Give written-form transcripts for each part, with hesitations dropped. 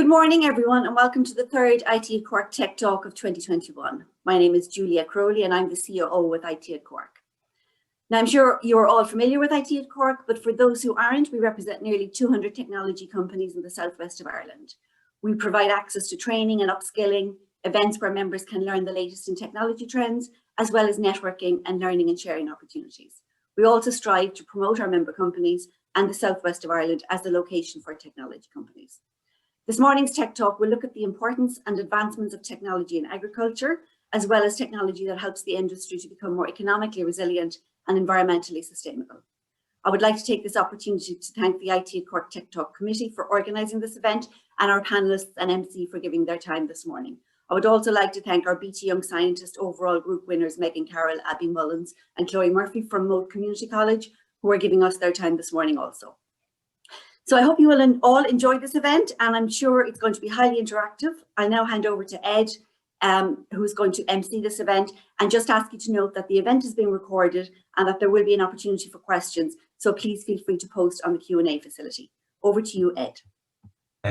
Good morning, everyone, and welcome to the third IT at Cork Tech Talk of 2021. My name is Julia Crowley, and I'm the COO with IT at Cork. Now, I'm sure you're all familiar with IT at Cork, but for those who aren't, we represent nearly 200 technology companies in the southwest of Ireland. We provide access to training and upskilling, events where members can learn the latest in technology trends, as well as networking and learning and sharing opportunities. We also strive to promote our member companies and the southwest of Ireland as the location for technology companies. This morning's Tech Talk will look at the importance and advancements of technology in agriculture, as well as technology that helps the industry to become more economically resilient and environmentally sustainable. I would like to take this opportunity to thank the IT at Cork Tech Talk Committee for organising this event and our panellists and MC for giving their time this morning. I would also like to thank our BT Young Scientist overall group winners, Megan Carroll, Abby Mullins and Chloe Murphy from Moat Community College, who are giving us their time this morning also. So I hope you will all enjoy this event, and I'm sure it's going to be highly interactive. I'll now hand over to Ed, who's going to MC this event, and just ask you to note that the event is being recorded and that there will be an opportunity for questions. So please feel free to post on the Q&A facility. Over to you, Ed.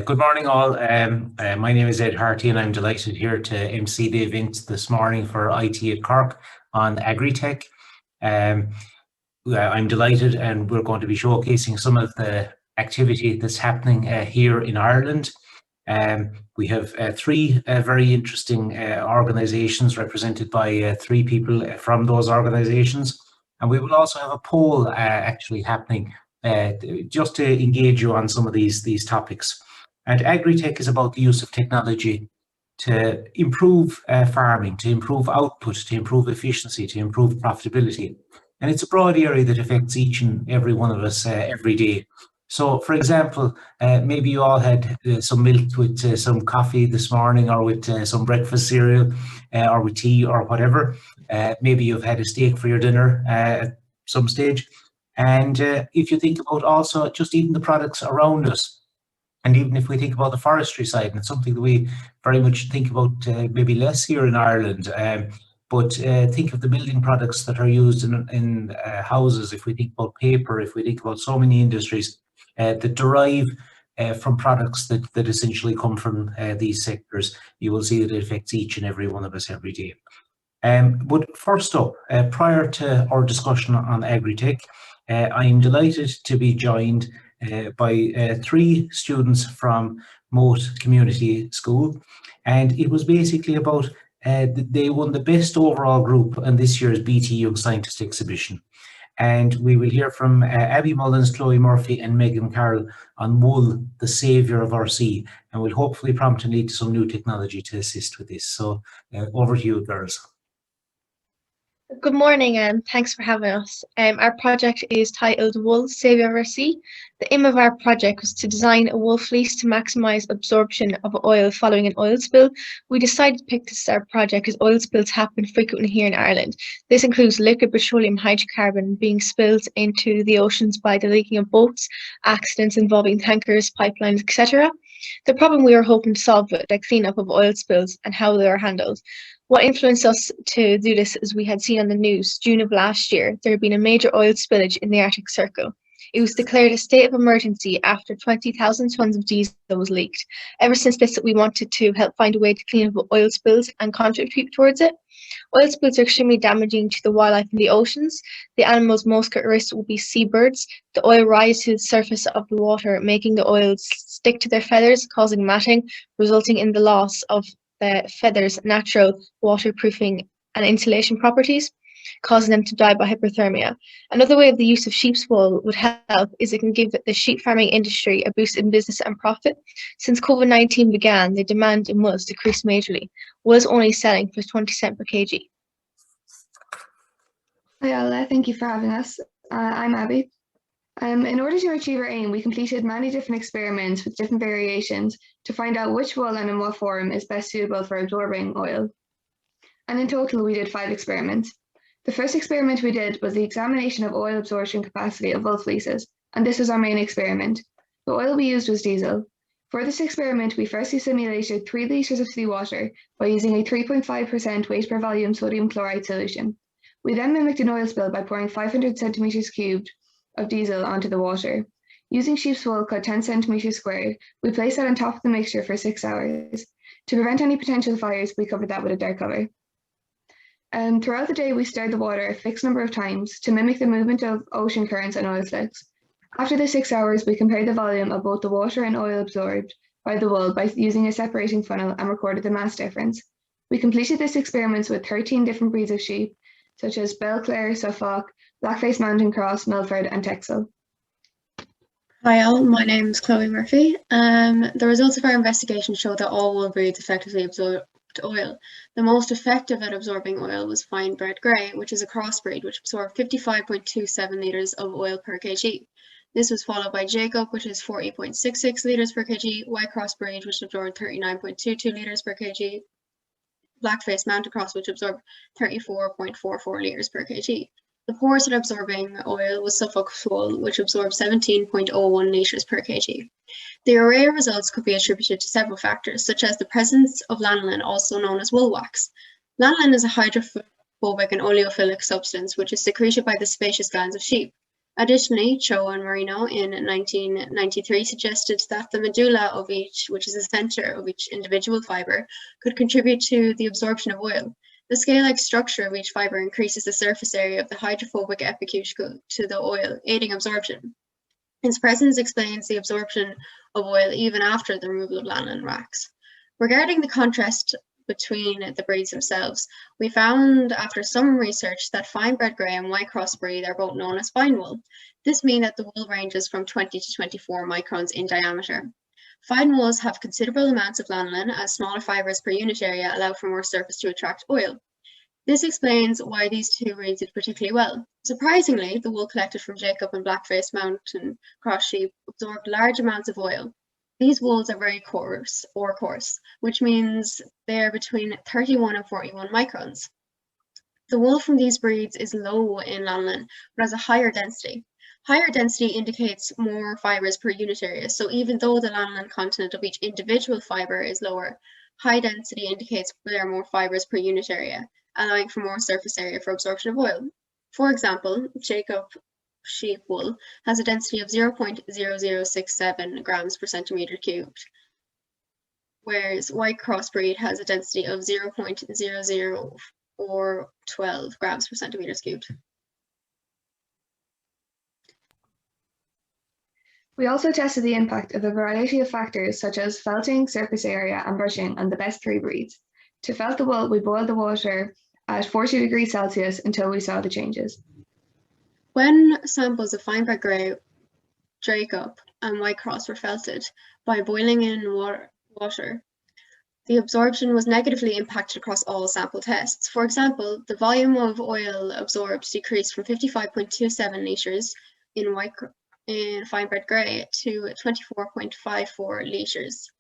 Good morning, all. My name is Ed Harty, and I'm delighted here to MC the event this morning for IT at Cork on AgriTech. I'm delighted, and we're going to be showcasing some of the activity that's happening here in Ireland. We have three very interesting organisations represented by three people from those organisations, and we will also have a poll actually happening just to engage you on some of these topics. And AgriTech is about the use of technology to improve farming, to improve output, to improve efficiency, to improve profitability. And it's a broad area that affects each and every one of us every day. So, for example, maybe you all had some milk with some coffee this morning, or with some breakfast cereal, or with tea or whatever. Maybe you've had a steak for your dinner at some stage. And if you think about also just even the products around us, and even if we think about the forestry side, and it's something that we very much think about maybe less here in Ireland, but think of the building products that are used in houses. If we think about paper, if we think about so many industries that derive from products that essentially come from these sectors, you will see that it affects each and every one of us every day. But first up, prior to our discussion on AgriTech, I'm delighted to be joined by three students from Moat Community School, and it was basically about they won the best overall group on this year's BT Young Scientist exhibition. And we will hear from Abby Mullins, Chloe Murphy and Megan Carroll on wool, the saviour of our sea, and will hopefully prompt and lead to some new technology to assist with this. So over to you, girls. Good morning, and thanks for having us. Our project is titled Wool, Saviour of our Sea. The aim of our project was to design a wool fleece to maximise absorption of oil following an oil spill. We decided to pick this as our project as oil spills happen frequently here in Ireland. This includes liquid petroleum hydrocarbon being spilled into the oceans by the leaking of boats, accidents involving tankers, pipelines, etc. The problem we were hoping to solve with the cleanup of oil spills and how they are handled. What influenced us to do this is we had seen on the news, June of last year, there had been a major oil spillage in the Arctic Circle. It was declared a state of emergency after 20,000 tonnes of diesel was leaked. Ever since this, we wanted to help find a way to clean up oil spills and contribute towards it. Oil spills are extremely damaging to the wildlife in the oceans. The animals most at risk will be seabirds. The oil rises to the surface of the water, making the oils stick to their feathers, causing matting, resulting in the loss of the feathers' natural waterproofing and insulation properties, causing them to die by hypothermia. Another way of the use of sheep's wool would help is it can give the sheep farming industry a boost in business and profit. Since COVID-19 began, the demand in wool has decreased majorly. Wool is only selling for 20 cents per kg. Hi Alla, thank you for having us. I'm Abby. In order to achieve our aim, we completed many different experiments with different variations to find out which wool and in what form is best suitable for absorbing oil. And in total, we did 5 experiments. The first experiment we did was the examination of oil absorption capacity of wool fleeces, and this was our main experiment. The oil we used was diesel. For this experiment, we firstly simulated 3 litres of seawater by using a 3.5% weight per volume sodium chloride solution. We then mimicked an oil spill by pouring 500 centimetres cubed of diesel onto the water. Using sheep's wool cut 10 centimeters squared, we place that on top of the mixture for 6 hours. To prevent any potential fires, we covered that with a dark cover. Throughout the day, we stirred the water a fixed number of times to mimic the movement of ocean currents and oil slicks. After the 6 hours, we compared the volume of both the water and oil absorbed by the wool by using a separating funnel and recorded the mass difference. We completed this experiment with 13 different breeds of sheep, such as Belclare, Suffolk, Black-Faced Mountain Cross, Milford, and Texel. Hi all, my name is Chloe Murphy. The results of our investigation showed that all wool breeds effectively absorbed oil. The most effective at absorbing oil was fine bred grey, which is a crossbreed which absorbed 55.27 litres of oil per kg. This was followed by Jacob, which is 40.66 litres per kg, white crossbreed, which absorbed 39.22 litres per kg, Black-Faced Mountain Cross, which absorbed 34.44 litres per kg. The poorest at absorbing oil was Suffolk wool, which absorbed 17.01 litres per kg. The array of results could be attributed to several factors, such as the presence of lanolin, also known as wool wax. Lanolin is a hydrophobic and oleophilic substance which is secreted by the sebaceous glands of sheep. Additionally, Cho and Marino in 1993 suggested that the medulla of each, which is the center of each individual fiber, could contribute to the absorption of oil. The scale-like structure of each fiber increases the surface area of the hydrophobic epicuticle to the oil, aiding absorption. Its presence explains the absorption of oil even after the removal of lanolin wax. Regarding the contrast between the breeds themselves, we found after some research that fine bred grey and white crossbreed are both known as fine wool. This means that the wool ranges from 20 to 24 microns in diameter. Fine wools have considerable amounts of lanolin, as smaller fibers per unit area allow for more surface to attract oil. This explains why these two breeds did particularly well. Surprisingly, the wool collected from Jacob and Black-Faced Mountain Cross sheep absorbed large amounts of oil. These wools are very coarse, which means they are between 31 and 41 microns. The wool from these breeds is low in lanolin, but has a higher density. Higher density indicates more fibers per unit area, so even though the lanolin content of each individual fiber is lower, high density indicates there are more fibers per unit area, allowing for more surface area for absorption of oil. For example, Jacob sheep wool has a density of 0.0067 grams per centimeter cubed, whereas white crossbreed has a density of 0.00412 grams per centimeter cubed. We also tested the impact of a variety of factors such as felting, surface area, and brushing on the best 3 breeds. To felt the wool, we boiled the water at 40 degrees Celsius until we saw the changes. When samples of fine bred grey, Jacob, and white cross were felted by boiling in water, the absorption was negatively impacted across all sample tests. For example, the volume of oil absorbed decreased from 55.27 litres in fine bred grey to 24.54 litres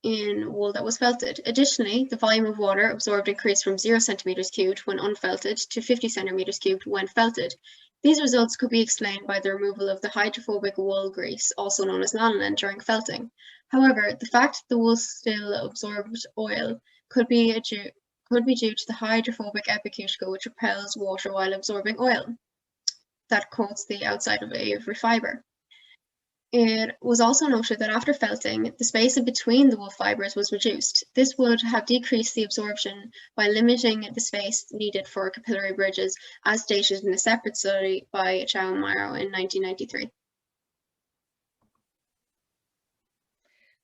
in wool that was felted. Additionally, the volume of water absorbed increased from 0 centimeters cubed when unfelted to 50 centimeters cubed when felted. These results could be explained by the removal of the hydrophobic wool grease, also known as lanolin, during felting. However, the fact that the wool still absorbed oil could be due to the hydrophobic epicuticle, which repels water while absorbing oil that coats the outside of every fiber. It was also noted that after felting, the space in between the wool fibers was reduced. This would have decreased the absorption by limiting the space needed for capillary bridges, as stated in a separate study by Chow and Morrow in 1993.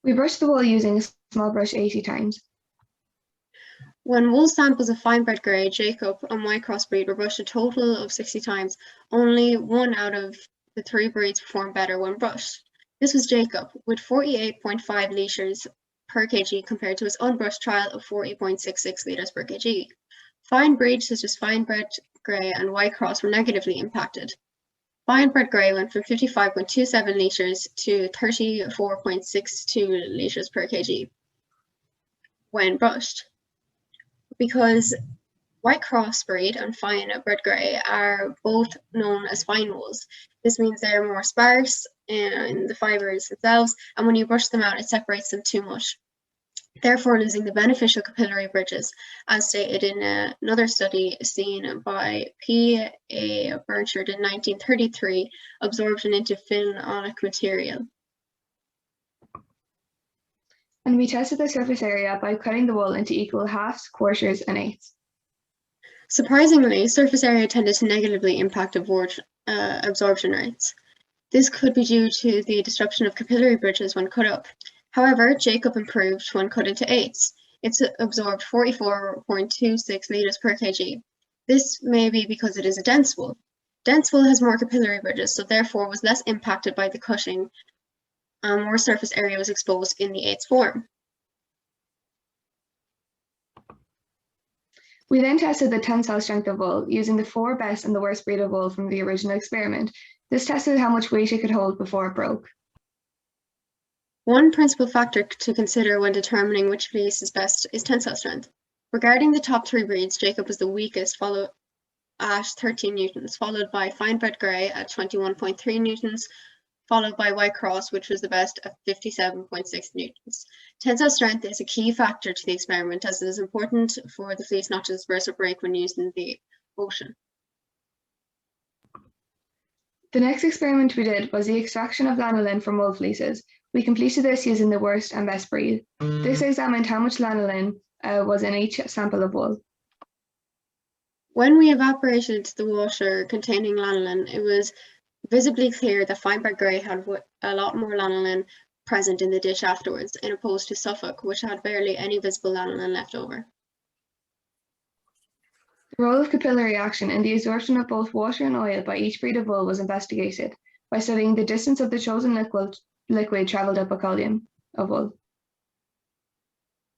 We brushed the wool using a small brush 80 times. When wool samples of fine bred grey, Jacob, and white crossbreed were brushed a total of 60 times, only 1 out of the 3 breeds performed better when brushed. This was Jacob, with 48.5 litres per kg compared to his unbrushed trial of 40.66 litres per kg. Fine breeds such as fine bred grey and white cross were negatively impacted. Fine bred grey went from 55.27 litres to 34.62 litres per kg when brushed. Because white crossbreed and fine bred grey are both known as fine wools. This means they're more sparse in the fibers themselves, and when you brush them out, it separates them too much. therefore losing the beneficial capillary bridges, as stated in another study seen by P. A. Burchard in 1933, absorption into phenolic material. And we tested the surface area by cutting the wool into equal halves, quarters, and eighths. Surprisingly, surface area tended to negatively impact absorption rates. This could be due to the disruption of capillary bridges when cut up. However, Jacob improved when cut into eighths. It's absorbed 44.26 litres per kg. This may be because it is a dense wool. Dense wool has more capillary bridges, so therefore was less impacted by the cutting. More surface area was exposed in the eighths form. We then tested the tensile strength of wool using the 4 best and the worst breed of wool from the original experiment. This tested how much weight it could hold before it broke. One principal factor to consider when determining which fleece is best is tensile strength. Regarding the top 3 breeds, Jacob was the weakest, followed at 13 newtons, followed by fine bred grey at 21.3 newtons, followed by white cross, which was the best at 57.6 newtons. Tensile strength is a key factor to the experiment, as it is important for the fleece not to disperse or break when used in the ocean. The next experiment we did was the extraction of lanolin from wool fleeces. We completed this using the worst and best breed. This examined how much lanolin was in each sample of wool. When we evaporated the water containing lanolin, it was visibly clear that fine bred grey had a lot more lanolin present in the dish afterwards, in opposed to Suffolk, which had barely any visible lanolin left over. The role of capillary action in the absorption of both water and oil by each breed of wool was investigated by studying the distance of the chosen liquid travelled up a column of wool.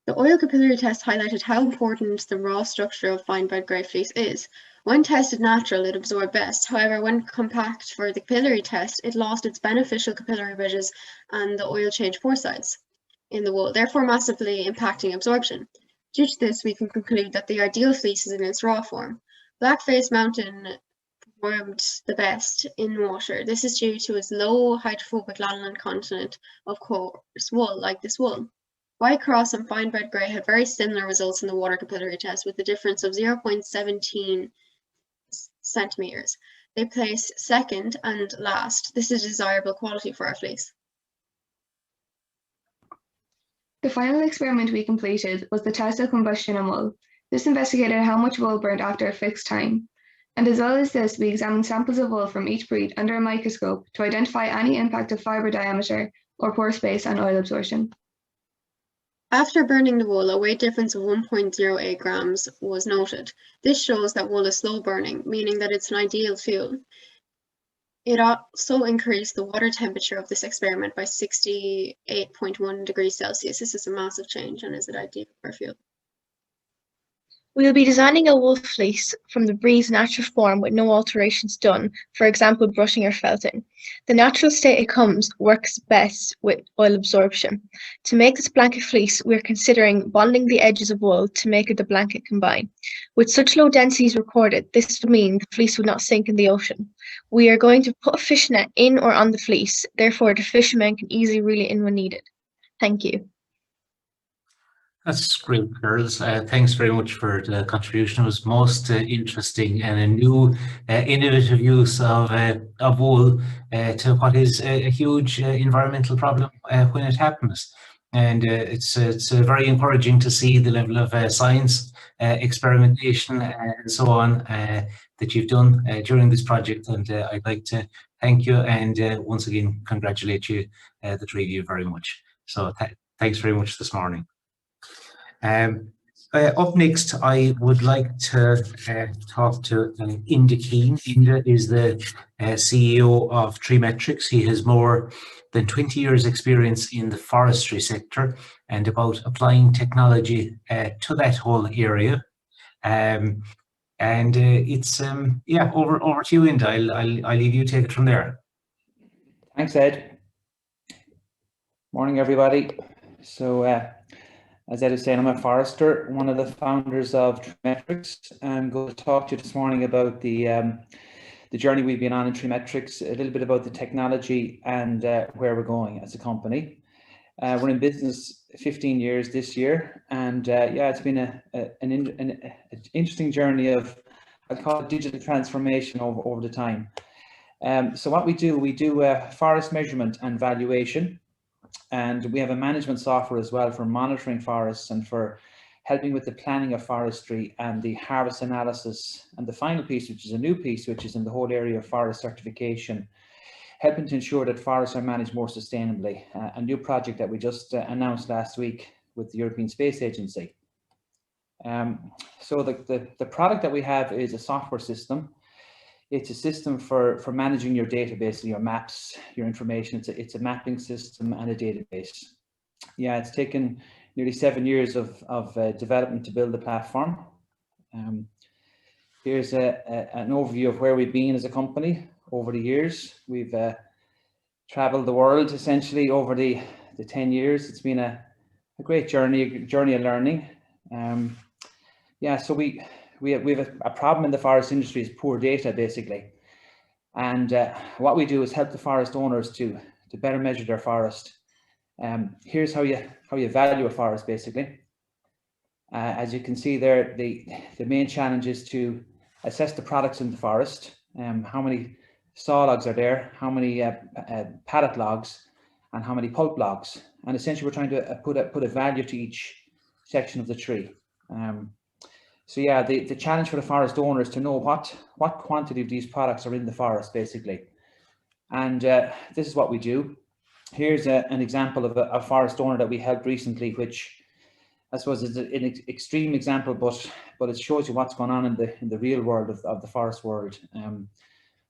The oil capillary test highlighted how important the raw structure of fine bred grey fleece is. When tested natural, it absorbed best. However, when compact for the capillary test, it lost its beneficial capillary bridges and the oil changed pore size in the wool, therefore massively impacting absorption. Due to this, we can conclude that the ideal fleece is in its raw form. Blackface Mountain performed the best in water. This is due to its low hydrophobic lanolin content of coarse wool, like this wool. White cross and fine bred grey had very similar results in the water capillary test, with a difference of 0.17 centimeters. They place second and last. This is a desirable quality for our fleece. The final experiment we completed was the test of combustion on wool. This investigated how much wool burned after a fixed time. And as well as this, we examined samples of wool from each breed under a microscope to identify any impact of fibre diameter or pore space on oil absorption. After burning the wool, a weight difference of 1.08 grams was noted. This shows that wool is slow burning, meaning that it's an ideal fuel. It also increased the water temperature of this experiment by 68.1 degrees Celsius. This is a massive change, and is it ideal for fuel? We will be designing a wool fleece from the breed's natural form with no alterations done, for example, brushing or felting. The natural state it comes works best with oil absorption. To make this blanket fleece, we are considering bonding the edges of wool to make it the blanket combine. With such low densities recorded, this would mean the fleece would not sink in the ocean. We are going to put a fishnet in or on the fleece, therefore the fishermen can easily reel it in when needed. Thank you. That's great, girls. Thanks very much for the contribution. It was most interesting and a new, innovative use of wool to what is a huge environmental problem when it happens. And it's very encouraging to see the level of science, experimentation, and so on that you've done during this project. And I'd like to thank you and once again congratulate you, the three of you, very much. So thanks very much this morning. Up next, I would like to talk to Enda Keane. Enda is the CEO of Treemetrics. He has more than 20 years experience in the forestry sector and about applying technology to that whole area. It's yeah, over to you, Enda. I'll leave you to take it from there. Thanks, Ed. Morning, everybody. So as Ed was saying, I'm a forester, one of the founders of Treemetrics. I'm going to talk to you this morning about the journey we've been on in Treemetrics, a little bit about the technology and where we're going as a company. We're in business 15 years this year, and yeah, it's been an interesting journey of, I'd call it, digital transformation over the time. So what we do forest measurement and valuation, and we have a management software as well for monitoring forests and for helping with the planning of forestry and the harvest analysis. And the final piece, which is a new piece, which is in the whole area of forest certification, helping to ensure that forests are managed more sustainably. A new project that we just announced last week with the European Space Agency. So the product that we have is a software system. It's a system for managing your database, your maps, your information. It's a mapping system and a database. Yeah, it's taken nearly 7 years of development to build the platform. Here's an overview of where we've been as a company over the years. We've traveled the world essentially over the 10 years. It's been a great journey of learning. Yeah, so we have a problem in the forest industry is poor data, basically. And what we do is help the forest owners to better measure their forest. Here's how you value a forest, basically. As you can see there, the main challenge is to assess the products in the forest. How many saw logs are there, how many pallet logs, and how many pulp logs. And essentially, we're trying to put a value to each section of the tree. So yeah, the challenge for the forest owner is to know what quantity of these products are in the forest, basically. And this is what we do. Here's an example of a forest owner that we helped recently, which I suppose is an extreme example, but it shows you what's going on in the real world of the forest world.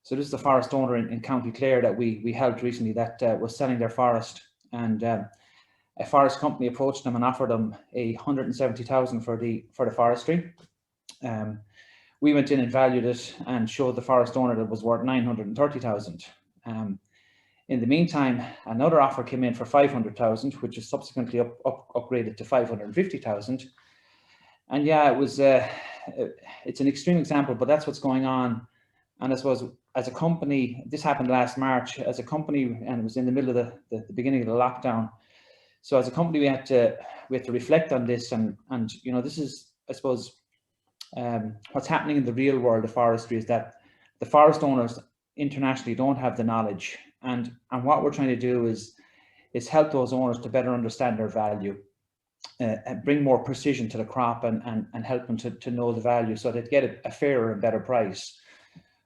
So this is a forest owner in County Clare that we helped recently that was selling their forest, and a forest company approached them and offered them 170,000 for the forestry. We went in and valued it and showed the forest owner that it was worth 930,000. In the meantime, another offer came in for 500,000, which is subsequently upgraded to 550,000. And yeah, it was it's an extreme example, but that's what's going on. And I suppose as a company, this happened last March, as a company, and it was in the middle of the beginning of the lockdown. So as a company, we had to reflect on this, and you know, this is, I suppose, what's happening in the real world of forestry is that the forest owners internationally don't have the knowledge, and what we're trying to do is help those owners to better understand their value, and bring more precision to the crop, and help them to know the value so they get a fairer and better price.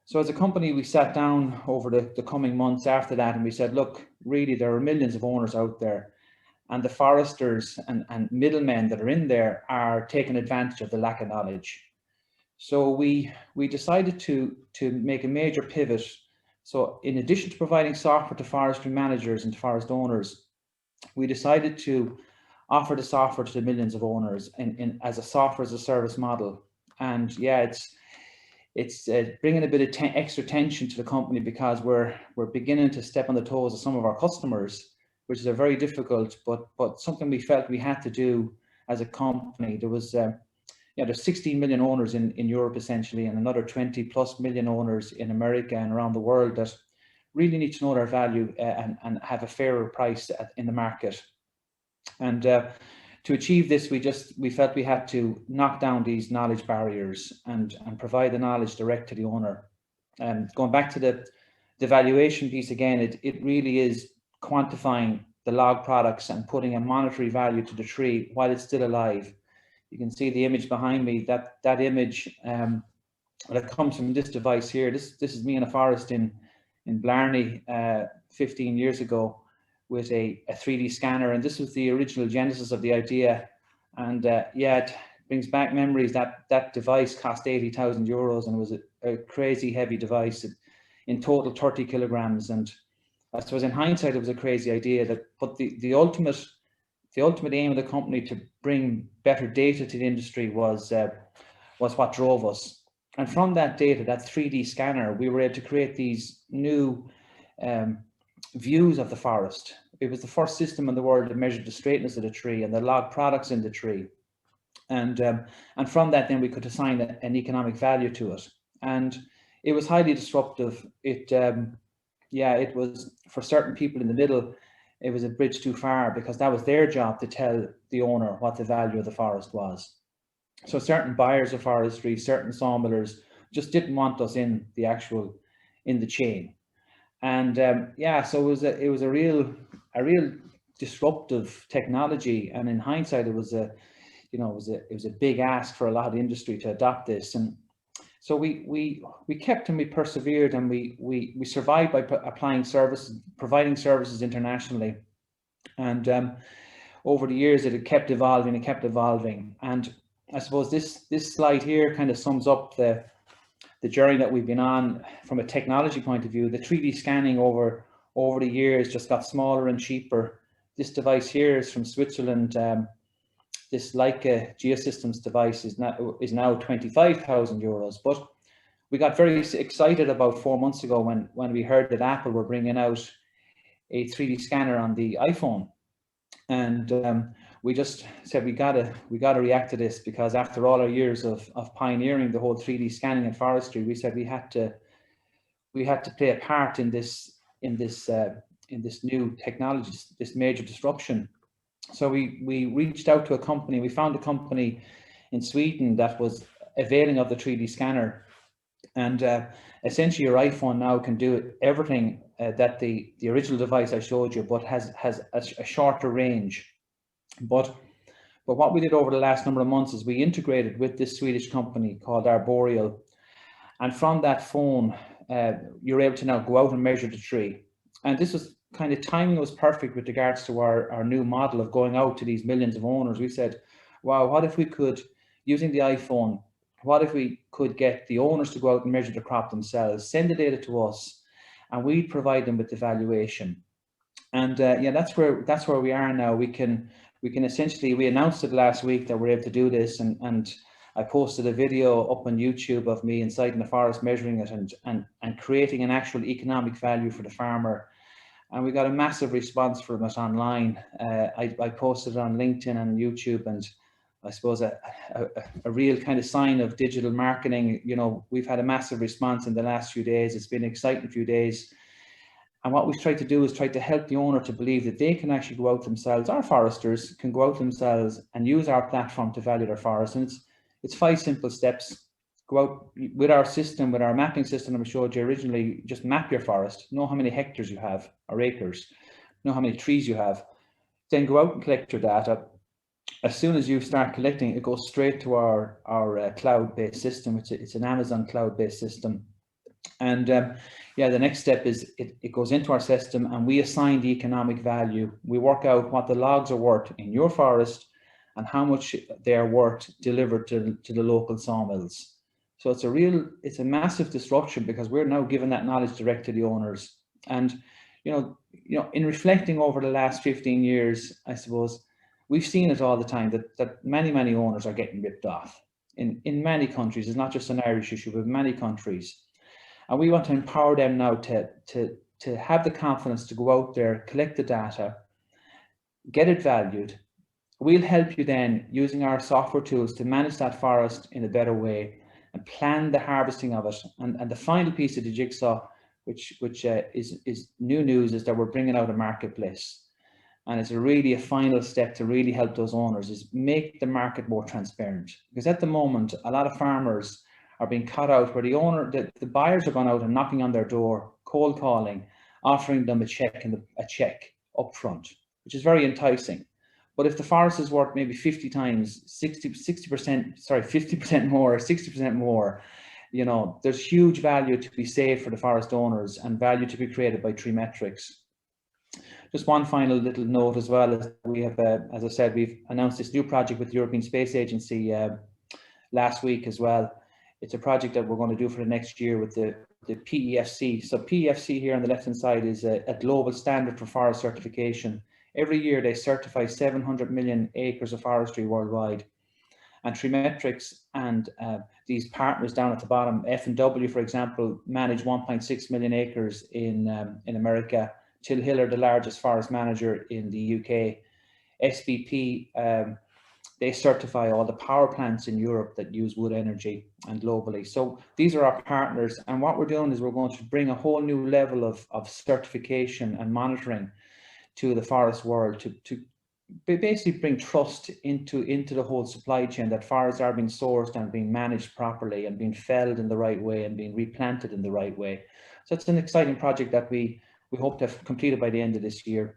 So as a company, we sat down over the coming months after that, and we said, look, really, there are millions of owners out there, and the foresters and middlemen that are in there are taking advantage of the lack of knowledge. So we decided to make a major pivot. So in addition to providing software to forestry managers and to forest owners, we decided to offer the software to the millions of owners as a software as a service model. And yeah, it's bringing a bit of extra tension to the company, because we're beginning to step on the toes of some of our customers, which is a very difficult, but something we felt we had to do as a company. There was there's 16 million owners in Europe essentially, and another 20+ million owners in America and around the world that really need to know their value and have a fairer price in the market. And to achieve this, we felt we had to knock down these knowledge barriers and provide the knowledge direct to the owner. And going back to the valuation piece again, it really is quantifying the log products and putting a monetary value to the tree while it's still alive. You can see the image behind me, that image that comes from this device here. This is me in a forest in Blarney 15 years ago with a 3D scanner, and this was the original genesis of the idea. And yeah, it brings back memories. That device cost 80,000 euros, and it was a crazy heavy device, in total 30 kilograms. And I suppose in hindsight, it was a crazy idea, but the ultimate aim of the company to bring better data to the industry was what drove us. And from that data, that 3D scanner, we were able to create these new views of the forest. It was the first system in the world that measured the straightness of the tree and the log products in the tree. And from that, then we could assign an economic value to it. And it was highly disruptive. It was, for certain people in the middle, it was a bridge too far, because that was their job to tell the owner what the value of the forest was. So certain buyers of forestry, certain sawmillers just didn't want us in the chain. And yeah, so it was a real disruptive technology. And in hindsight, it was a big ask for a lot of the industry to adopt this. And so we kept and we persevered, and we survived by applying services, providing services internationally. And over the years, it had kept evolving and kept evolving. And I suppose this slide here kind of sums up the journey that we've been on from a technology point of view. The 3D scanning over the years just got smaller and cheaper. This device here is from Switzerland. This Leica Geosystems device is now 25,000 euros. But we got very excited about 4 months ago when we heard that Apple were bringing out a 3D scanner on the iPhone. And we just said we gotta react to this, because after all our years of pioneering the whole 3D scanning in forestry, we said we had to play a part in this new technology, this major disruption. So we reached out to a company. We found a company in Sweden that was availing of the 3D scanner, and essentially your iPhone now can do everything that the original device I showed you, but has a shorter range. But what we did over the last number of months is we integrated with this Swedish company called Arboreal, and from that phone, you're able to now go out and measure the tree. And this was kind of timing was perfect with regards to our new model of going out to these millions of owners. We said, wow, what if we could, using the iPhone, what if we could get the owners to go out and measure the crop themselves, send the data to us, and we provide them with the valuation. And yeah, that's where we are now. We can essentially, we announced it last week that we're able to do this, and I posted a video up on YouTube of me inside in the forest measuring it and creating an actual economic value for the farmer. And we got a massive response from it online. I posted it on LinkedIn and YouTube, and I suppose a real kind of sign of digital marketing. You know, we've had a massive response in the last few days. It's been an exciting few days. And what we've tried to do is try to help the owner to believe that they can actually go out themselves. Our foresters can go out themselves and use our platform to value their forest. And it's 5 simple steps. Go out with our system, with our mapping system that I showed you originally. Just map your forest, know how many hectares you have or acres, know how many trees you have. Then go out and collect your data. As soon as you start collecting, it goes straight to our cloud-based system. It's an Amazon cloud-based system. And yeah, the next step is it goes into our system, and we assign the economic value. We work out what the logs are worth in your forest and how much they are worth delivered to the local sawmills. So it's a massive disruption, because we're now giving that knowledge direct to the owners. And you know, in reflecting over the last 15 years, I suppose we've seen it all the time that many owners are getting ripped off in many countries. It's not just an Irish issue, but many countries. And we want to empower them now to have the confidence to go out there, collect the data, get it valued. We'll help you then using our software tools to manage that forest in a better way and plan the harvesting of it. And the final piece of the jigsaw, which is new news, is that we're bringing out a marketplace. And it's really a final step to really help those owners, is make the market more transparent. Because at the moment, a lot of farmers are being cut out where the buyers are going out and knocking on their door, cold calling, offering them a check up front, which is very enticing. But if the forest is worth maybe 50 times, 50% more, or 60% more, you know, there's huge value to be saved for the forest owners and value to be created by Treemetrics. Just one final little note as well is we have, as I said, we've announced this new project with the European Space Agency last week as well. It's a project that we're going to do for the next year with the PEFC. So PEFC here on the left-hand side is a global standard for forest certification. Every year they certify 700 million acres of forestry worldwide. And Treemetrics and these partners down at the bottom, F&W, for example, manage 1.6 million acres in America. Till Hill are the largest forest manager in the UK. SVP, they certify all the power plants in Europe that use wood energy and globally. So these are our partners. And what we're doing is we're going to bring a whole new level of certification and monitoring to the forest world to basically bring trust into the whole supply chain, that forests are being sourced and being managed properly and being felled in the right way and being replanted in the right way. So it's an exciting project that we hope to have completed by the end of this year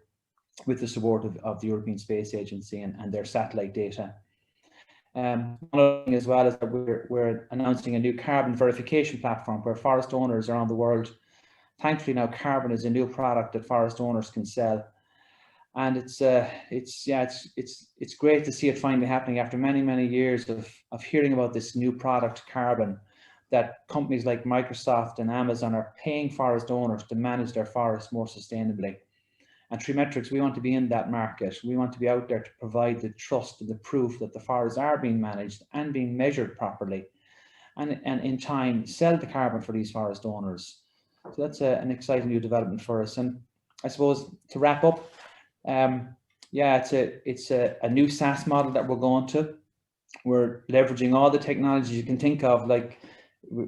with the support of the European Space Agency and their satellite data. One other thing as well is that we're announcing a new carbon verification platform where forest owners around the world, thankfully now carbon is a new product that forest owners can sell. And it's great to see it finally happening after many years of hearing about this new product, carbon, that companies like Microsoft and Amazon are paying forest owners to manage their forests more sustainably. And Treemetrics, we want to be in that market. We want to be out there to provide the trust and the proof that the forests are being managed and being measured properly, and in time sell the carbon for these forest owners. So that's an exciting new development for us. And I suppose to wrap up, it's a new SaaS model that we're going to. We're leveraging all the technologies you can think of, like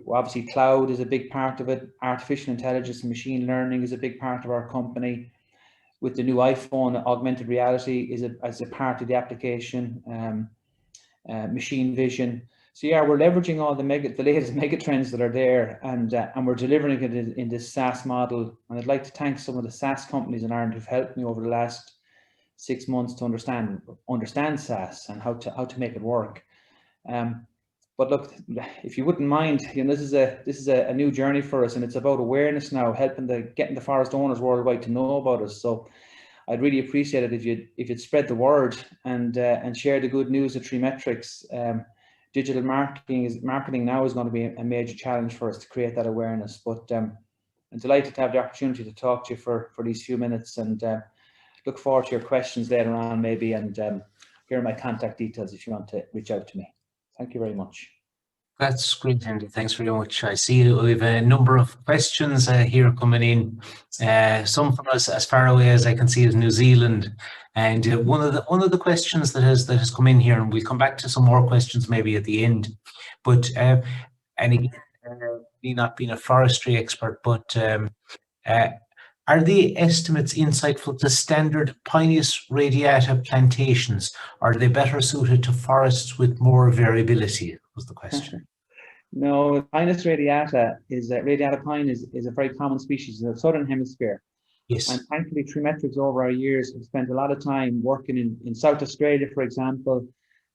obviously cloud is a big part of it. Artificial intelligence and machine learning is a big part of our company. With the new iPhone, augmented reality is a part of the application. Machine vision. So yeah, we're leveraging all the latest mega trends that are there, and we're delivering it in this SaaS model. And I'd like to thank some of the SaaS companies in Ireland who've helped me over the last 6 months to understand SaaS and how to make it work. But look, if you wouldn't mind, this is a new journey for us, and it's about awareness now, getting the forest owners worldwide to know about us. So I'd really appreciate it if you'd spread the word and share the good news of Treemetrics. Digital marketing now is going to be a major challenge for us to create that awareness. But I'm delighted to have the opportunity to talk to you for these few minutes, and look forward to your questions later on maybe, and here are my contact details if you want to reach out to me. Thank you very much. That's great, Andy. Thanks very much. I see we have a number of questions here coming in. Some from us as far away as I can see is New Zealand, and one of the questions that has come in here, and we'll come back to some more questions maybe at the end. But and again, me not being a forestry expert, but are the estimates insightful to standard Pinus radiata plantations? Or are they better suited to forests with more variability? Was the question. No, Pinus radiata radiata pine is a very common species in the southern hemisphere. Yes. And thankfully, Treemetrics over our years have spent a lot of time working in South Australia, for example.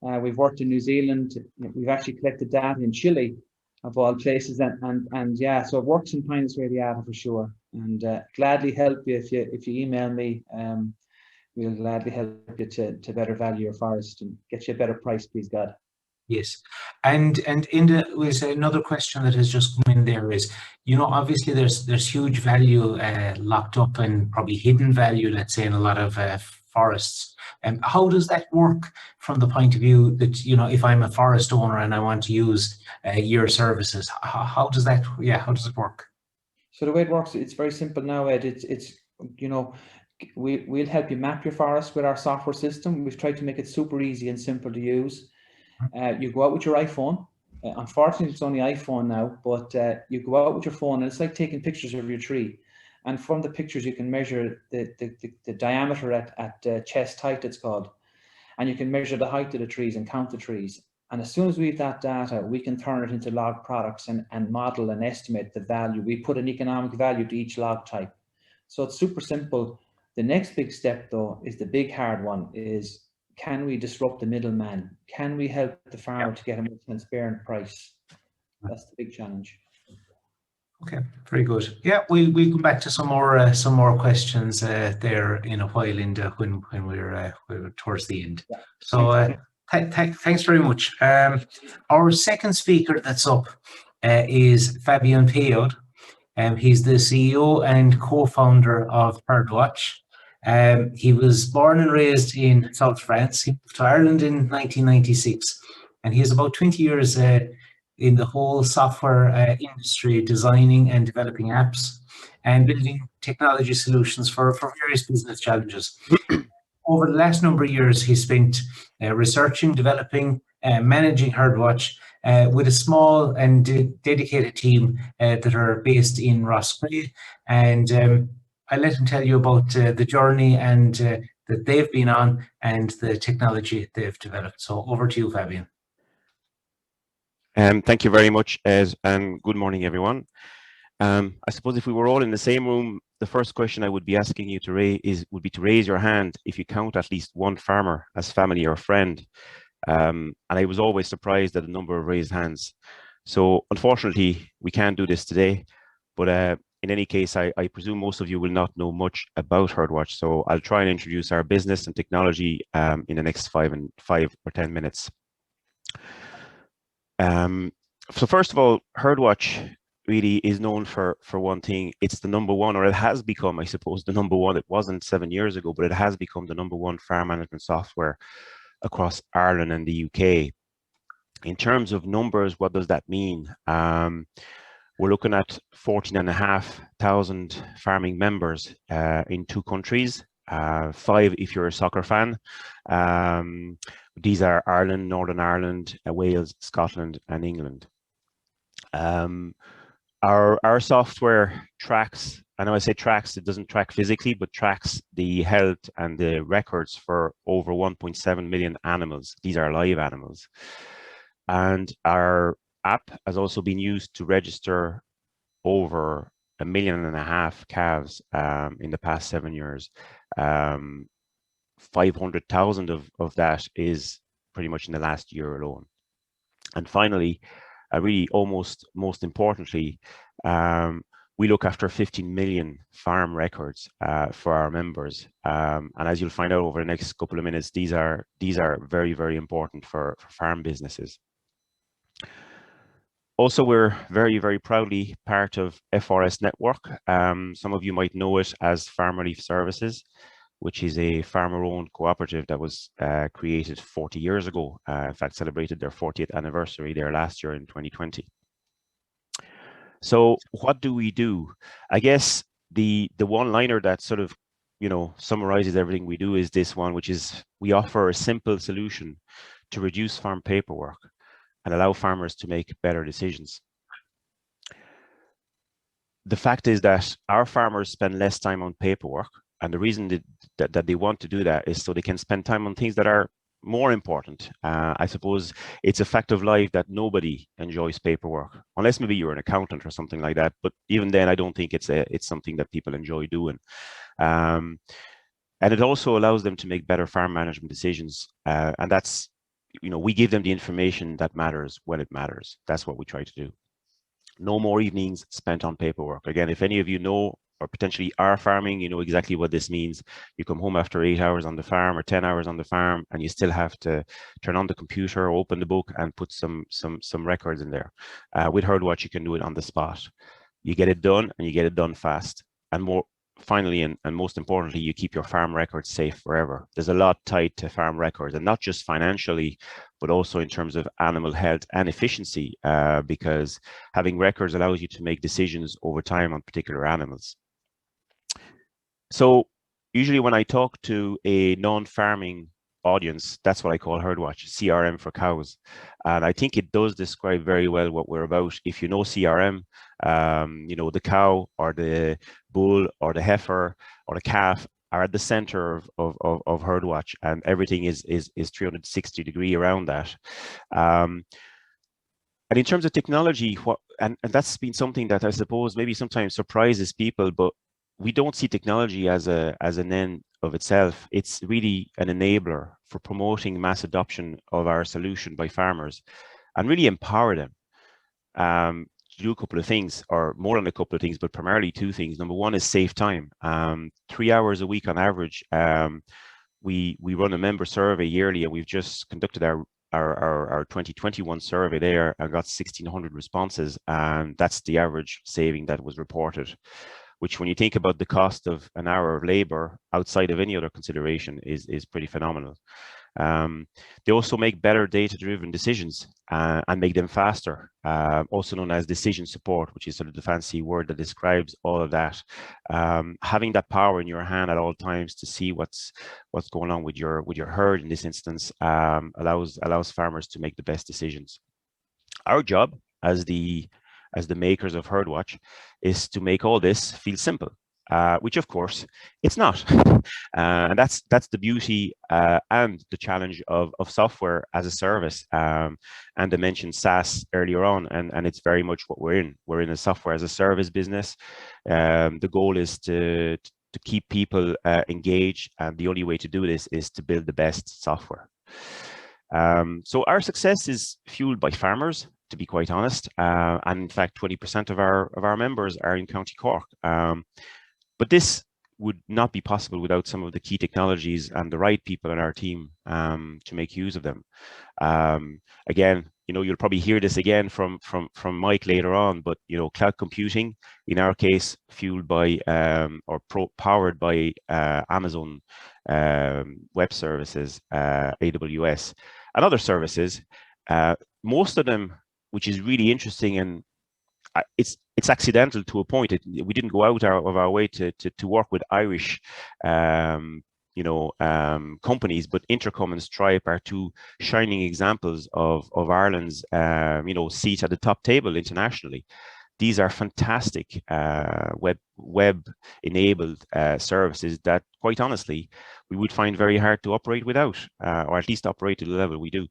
We've worked in New Zealand. We've actually collected data in Chile, of all places, and yeah, so it works in Pinus radiata for sure. And gladly help you if you email me. We'll gladly help you to better value your forest and get you a better price, please God. Yes, and was another question that has just come in there is, obviously there's huge value locked up and probably hidden value, let's say, in a lot of forests. And how does that work from the point of view that, if I'm a forest owner and I want to use your services, how does it work? So the way it works, it's very simple now, Ed. We'll help you map your forest with our software system. We've tried to make it super easy and simple to use. You go out with your iPhone. Unfortunately, it's only iPhone now, but you go out with your phone, and it's like taking pictures of your tree. And from the pictures, you can measure the diameter at chest height, it's called. And you can measure the height of the trees and count the trees. And as soon as we have that data, we can turn it into log products and model and estimate the value. We put an economic value to each log type. So it's super simple. The next big step, though, is the big hard one, is can we disrupt the middleman? Can we help the farmer to get a more transparent price? That's the big challenge. Okay, very good. Yeah, we'll come back to some more questions there in a while, Linda, when we're towards the end. Yeah. So thanks very much. Our second speaker that's up is Fabien Payod. He's the CEO and co-founder of Herdwatch. He was born and raised in South France. He moved to Ireland in 1996, and he has about 20 years in the whole software industry, designing and developing apps and building technology solutions for various business challenges. Over the last number of years, he spent researching, developing, managing Herdwatch with a small and dedicated team that are based in Rossgrave. And I'll let him tell you about the journey and that they've been on and the technology they've developed. So over to you, Fabian. Thank you very much, Ed, and good morning, everyone. I suppose if we were all in the same room, the first question I would be asking you to raise would be to raise your hand if you count at least one farmer as family or friend. And I was always surprised at the number of raised hands. So unfortunately, we can't do this today, but in any case, I presume most of you will not know much about Herdwatch. So I'll try and introduce our business and technology in the next 5 or 10 minutes. So first of all, Herdwatch really is known for one thing. It's the #1, or it has become, I suppose, the #1. It wasn't 7 years ago, but it has become the #1 farm management software across Ireland and the UK. In terms of numbers, what does that mean? We're looking at 14,500 farming members in 2 countries, 5 if you're a soccer fan. These are Ireland, Northern Ireland, Wales, Scotland, and England. Our software tracks, I know I say tracks, it doesn't track physically, but tracks the health and the records for over 1.7 million animals. These are live animals. And our app has also been used to register over 1.5 million calves in the past 7 years. 500,000 of that is pretty much in the last year alone. And finally, really almost most importantly, we look after 15 million farm records for our members. And as you'll find out over the next couple of minutes, these are very, very important for farm businesses. Also, we're very, very proudly part of FRS Network. Some of you might know it as Farm Relief Services, which is a farmer-owned cooperative that was created 40 years ago. In fact, celebrated their 40th anniversary there last year in 2020. So what do we do? I guess the one-liner that sort of, summarizes everything we do is this one, which is we offer a simple solution to reduce farm paperwork and allow farmers to make better decisions. The fact is that our farmers spend less time on paperwork, and the reason that they want to do that is so they can spend time on things that are more important. I suppose it's a fact of life that nobody enjoys paperwork, unless maybe you're an accountant or something like that. But even then, I don't think it's something that people enjoy doing. And it also allows them to make better farm management decisions. And that's, we give them the information that matters when it matters. That's what we try to do. No more evenings spent on paperwork. Again, if any of you know or potentially are farming, you know exactly what this means. You come home after 8 hours on the farm or 10 hours on the farm, and you still have to turn on the computer, open the book, and put some records in there. With Herdwatch, you can do it on the spot. You get it done, and you get it done fast. And more finally, and most importantly, you keep your farm records safe forever. There's a lot tied to farm records, and not just financially, but also in terms of animal health and efficiency, because having records allows you to make decisions over time on particular animals. So usually when I talk to a non-farming audience, that's what I call Herdwatch, CRM for cows. And I think it does describe very well what we're about. If you know CRM, the cow or the bull or the heifer or the calf are at the center of Herdwatch, and everything is 360 degree around that. And in terms of technology, and that's been something that I suppose maybe sometimes surprises people, but we don't see technology as an end of itself. It's really an enabler for promoting mass adoption of our solution by farmers and really empower them to do a couple of things, or more than a couple of things, but primarily 2 things. Number one is save time. 3 hours a week on average. We run a member survey yearly, and we've just conducted our 2021 survey there and got 1,600 responses, and that's the average saving that was reported, which when you think about the cost of an hour of labor outside of any other consideration is pretty phenomenal. They also make better data-driven decisions and make them faster, also known as decision support, which is sort of the fancy word that describes all of that. Having that power in your hand at all times to see what's going on with your herd in this instance allows farmers to make the best decisions. Our job as the makers of Herdwatch is to make all this feel simple. which of course it's not. And that's the beauty and the challenge of software as a service. And I mentioned SaaS earlier on, and it's very much what we're in. We're in a software as a service business. The goal is to keep people engaged, and the only way to do this is to build the best software. So our success is fueled by farmers, to be quite honest, and in fact 20% of our members are in County Cork. But this would not be possible without some of the key technologies and the right people on our team to make use of them. Again, you know, you'll probably hear this again from Mike later on, but you know, cloud computing, in our case, fueled by powered by Amazon Web Services, AWS, and other services. Most of them, which is really interesting, and it's accidental to a point. We didn't go out of our way to work with Irish companies, but Intercom and Stripe are two shining examples of Ireland's seat at the top table internationally. These are fantastic web enabled services that, quite honestly, we would find very hard to operate without, or at least operate to the level we do.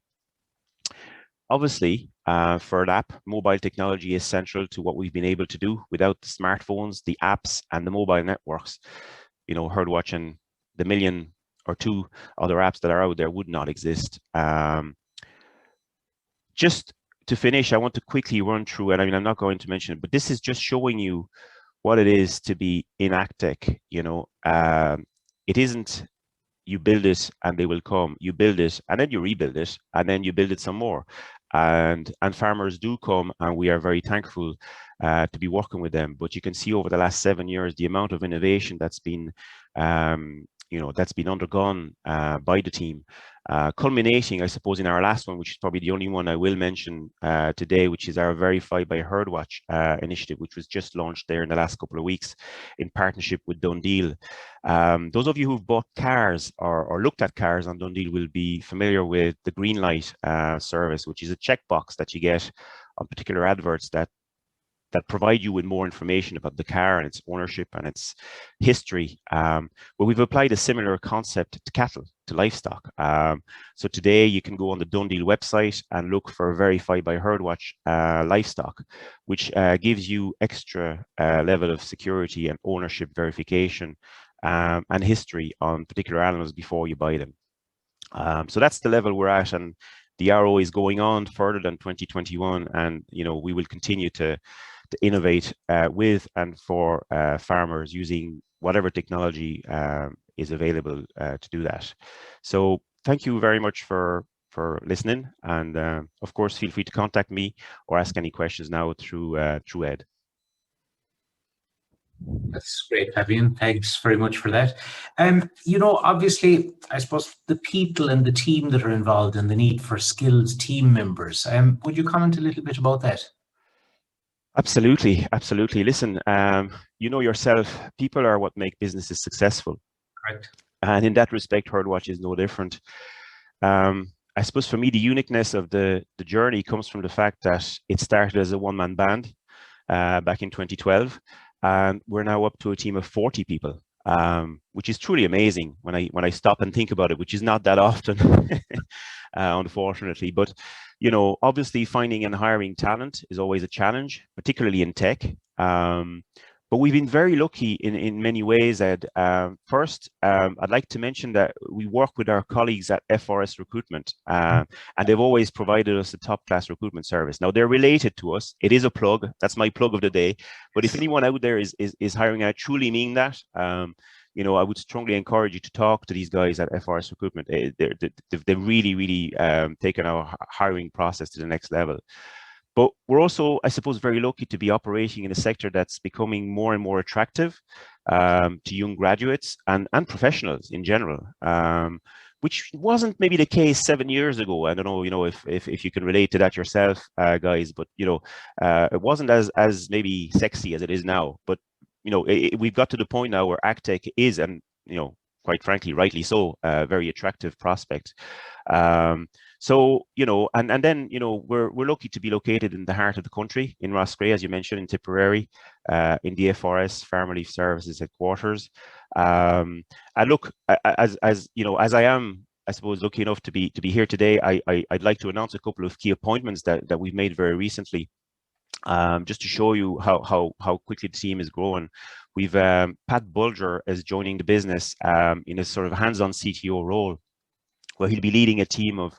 Obviously, for an app, mobile technology is central to what we've been able to do. Without the smartphones, the apps, and the mobile networks, you know, Herdwatch and the million or two other apps that are out there would not exist. Just to finish, I want to quickly run through, and I mean, I'm not going to mention it, but this is just showing you what it is to be in AgTech. You know, it isn't you build it and they will come. You build it and then you rebuild it and then you build it some more. And farmers do come, and we are very thankful to be working with them. But you can see over the last 7 years the amount of innovation that's been that's been undergone by the team, culminating, I suppose, in our last one, which is probably the only one I will mention today, which is our Verified by Herdwatch initiative, which was just launched there in the last couple of weeks in partnership with Dundeel. Those of you who've bought cars or looked at cars on Dundeel will be familiar with the green light service, which is a checkbox that you get on particular adverts that provide you with more information about the car and its ownership and its history. But we've applied a similar concept to cattle, to livestock. So today you can go on the Dundeel website and look for Verified by Herdwatch livestock, which gives you extra level of security and ownership verification and history on particular animals before you buy them. So that's the level we're at, and the RO is going on further than 2021, and you know, we will continue to innovate with and for farmers using whatever technology is available to do that. So thank you very much for listening, and of course feel free to contact me or ask any questions now through Ed. That's great, Fabian. Thanks very much for that. You know, obviously, I suppose the people and the team that are involved and the need for skilled team members. Would you comment a little bit about that? Absolutely, absolutely. Listen, you know yourself, people are what make businesses successful. Correct. And in that respect, Herdwatch is no different. I suppose for me, the uniqueness of the journey comes from the fact that it started as a one-man band back in 2012, and we're now up to a team of 40 people, which is truly amazing when I stop and think about it, which is not that often, unfortunately. But you know, obviously finding and hiring talent is always a challenge, particularly in tech. But we've been very lucky in many ways, Ed. First, I'd like to mention that we work with our colleagues at FRS Recruitment, and they've always provided us a top-class recruitment service. Now, they're related to us. It is a plug. That's my plug of the day. But if anyone out there is hiring, I truly mean that. You know, I would strongly encourage you to talk to these guys at FRS Recruitment. They've really taken our hiring process to the next level. But we're also, I suppose, very lucky to be operating in a sector that's becoming more and more attractive to young graduates and professionals in general, which wasn't maybe the case 7 years ago. I don't know, you know, if you can relate to that yourself, guys, but, you know, it wasn't as maybe sexy as it is now. But, you know, we've got to the point now where AgTech is, and, you know, quite frankly, rightly so, a very attractive prospect. So, you know, and then, you know, we're lucky to be located in the heart of the country, in Roscrea, as you mentioned, in Tipperary, in the FRS, Farm Relief Services headquarters. And look, as you know, as I am, I suppose, lucky enough to be here today, I'd like to announce a couple of key appointments that we've made very recently, just to show you how quickly the team is growing. We've Pat Bulger is joining the business in a sort of hands-on CTO role, where he'll be leading a team of,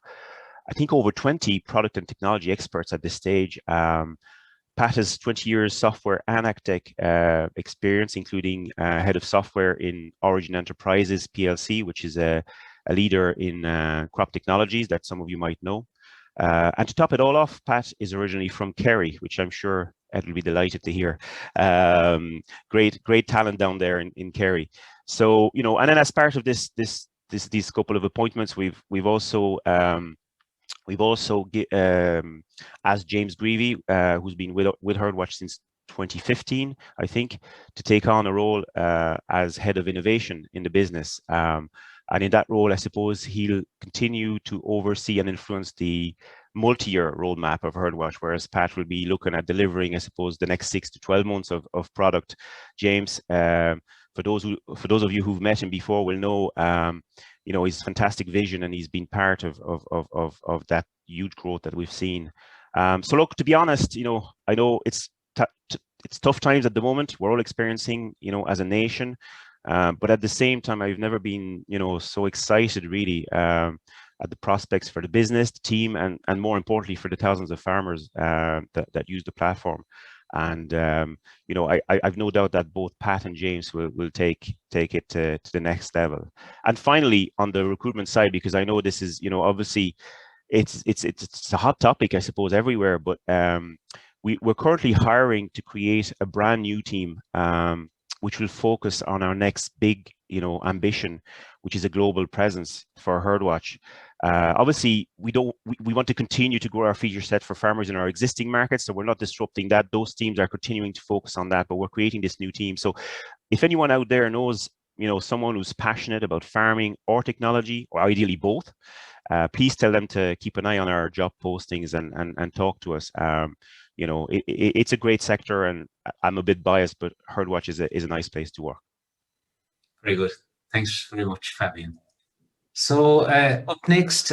I think, over 20 product and technology experts at this stage. Pat has 20 years software and AgriTech experience, including head of software in Origin Enterprises PLC, which is a leader in crop technologies that some of you might know. And to top it all off, Pat is originally from Kerry, which I'm sure Ed will be delighted to hear. Great talent down there in Kerry. So, you know, and then as part of these couple of appointments, we've also asked James Greavy, who's been with Herdwatch since 2015, I think, to take on a role as head of innovation in the business. And in that role, I suppose he'll continue to oversee and influence the multi-year roadmap of Herdwatch, whereas Pat will be looking at delivering, I suppose, the next 6 to 12 months of product. James, for those of you who've met him before, will know, you know, his fantastic vision, and he's been part of that huge growth that we've seen. So look, to be honest, you know, I know it's tough times at the moment. We're all experiencing, you know, as a nation. But at the same time, I've never been, you know, so excited really at the prospects for the business, the team, and more importantly for the thousands of farmers that use the platform. And you know, I've no doubt that both Pat and James will take it to the next level. And finally, on the recruitment side, because I know this is, you know, obviously it's a hot topic, I suppose, everywhere, but we're currently hiring to create a brand new team, which will focus on our next big, you know, ambition, which is a global presence for Herdwatch. Obviously, we want to continue to grow our feature set for farmers in our existing markets, so we're not disrupting that. Those teams are continuing to focus on that, but we're creating this new team. So if anyone out there knows, you know, someone who's passionate about farming or technology, or ideally both, please tell them to keep an eye on our job postings and talk to us. You know, it's a great sector, and I'm a bit biased, but Herdwatch is a nice place to work. Very good. Thanks very much, Fabian. So up next,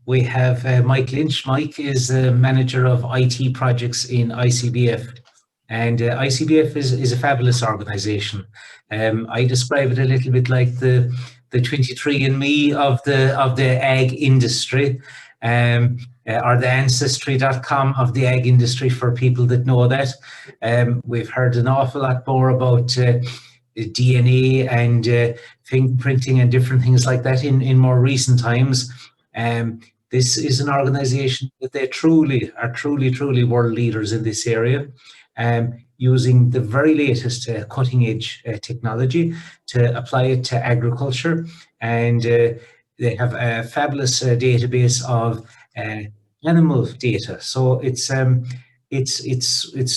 we have Mike Lynch. Mike is the manager of IT projects in ICBF. And ICBF is a fabulous organization. I describe it a little bit like the 23andMe of the ag industry. Or the ancestry.com of the ag industry, for people that know that. We've heard an awful lot more about DNA and fingerprinting and different things like that in more recent times. This is an organization that they truly world leaders in this area, using the very latest cutting edge technology to apply it to agriculture. And they have a fabulous database of animal data. So it's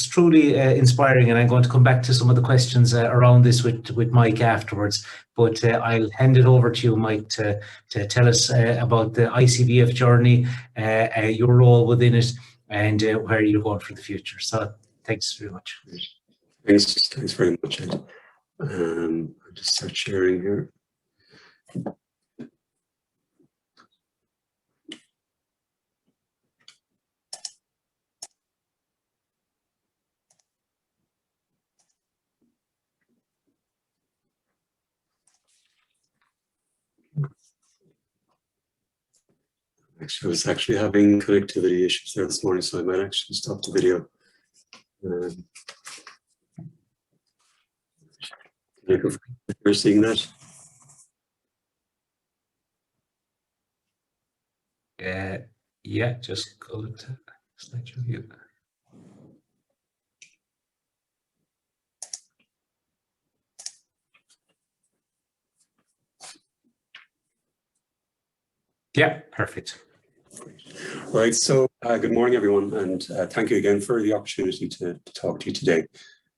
truly inspiring, and I'm going to come back to some of the questions around this with Mike afterwards. But I'll hand it over to you, Mike, to tell us about the ICBF journey, your role within it, and where you're going for the future. So thanks very much. Thanks very much, Ed. I'll just start sharing here. Actually, I was actually having connectivity issues there this morning, so I might actually stop the video. You're seeing that? Yeah, just go to slideshow view. Yeah, perfect. Right, so good morning, everyone, and thank you again for the opportunity to talk to you today.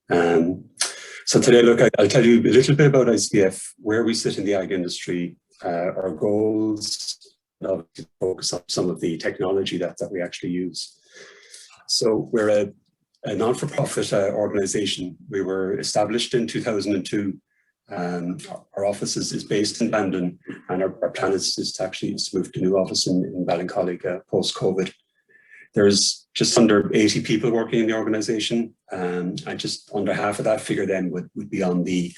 So today, look, I'll tell you a little bit about ICBF, where we sit in the ag industry, our goals, focus on some of the technology that we actually use. So we're a non-for-profit organization. We were established in 2002. Our office is based in London, and our plan is to actually move to a new office in Ballincollig post-COVID. There's just under 80 people working in the organization, and just under half of that figure then would be on the